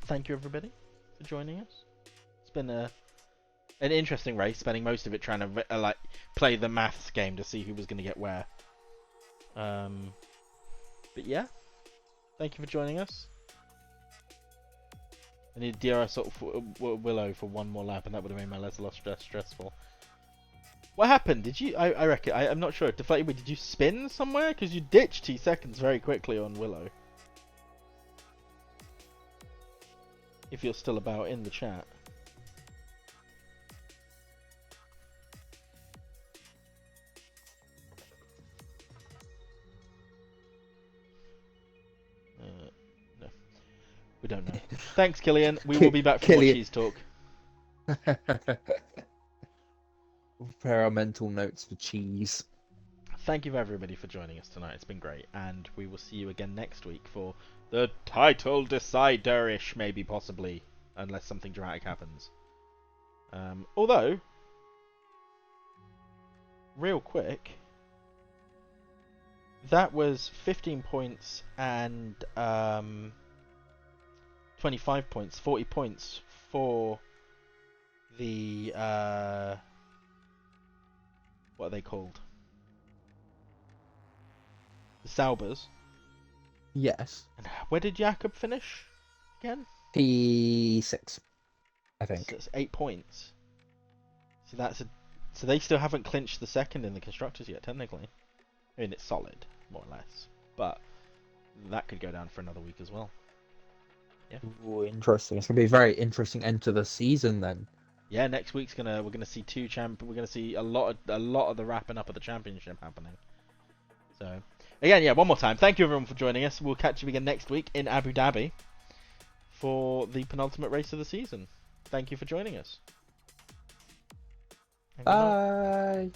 Thank you, everybody, for joining us. It's been an interesting race, spending most of it trying to play the maths game to see who was going to get where. But yeah, thank you for joining us. I need DRS sort of Willow for one more lap, and that would have made my less stressful. What happened? Did you? I reckon. I'm not sure. Deflated. Did you spin somewhere? Because you ditched 2 seconds very quickly on Willow. If you're still about in the chat. No. We don't know. Thanks, Killian. We will be back for more cheese talk. Prepare our mental notes for cheese. Thank you everybody for joining us tonight. It's been great, and we will see you again next week for the title decider-ish, maybe, possibly, unless something dramatic happens. Although, real quick, that was 15 points and 25 points, 40 points for the what are they called? The Saubers. Yes. And where did Jakob finish again? P6, I think. So it's 8 points. So that's so they still haven't clinched the second in the constructors yet, technically. I mean, it's solid, more or less, but that could go down for another week as well. Yeah. Ooh, interesting. It's gonna be a very interesting end to the season then. Yeah, next week's we're gonna see we're gonna see a lot of the wrapping up of the championship happening. So again, yeah, one more time, thank you everyone for joining us. We'll catch you again next week in Abu Dhabi for the penultimate race of the season. Thank you for joining us. Bye.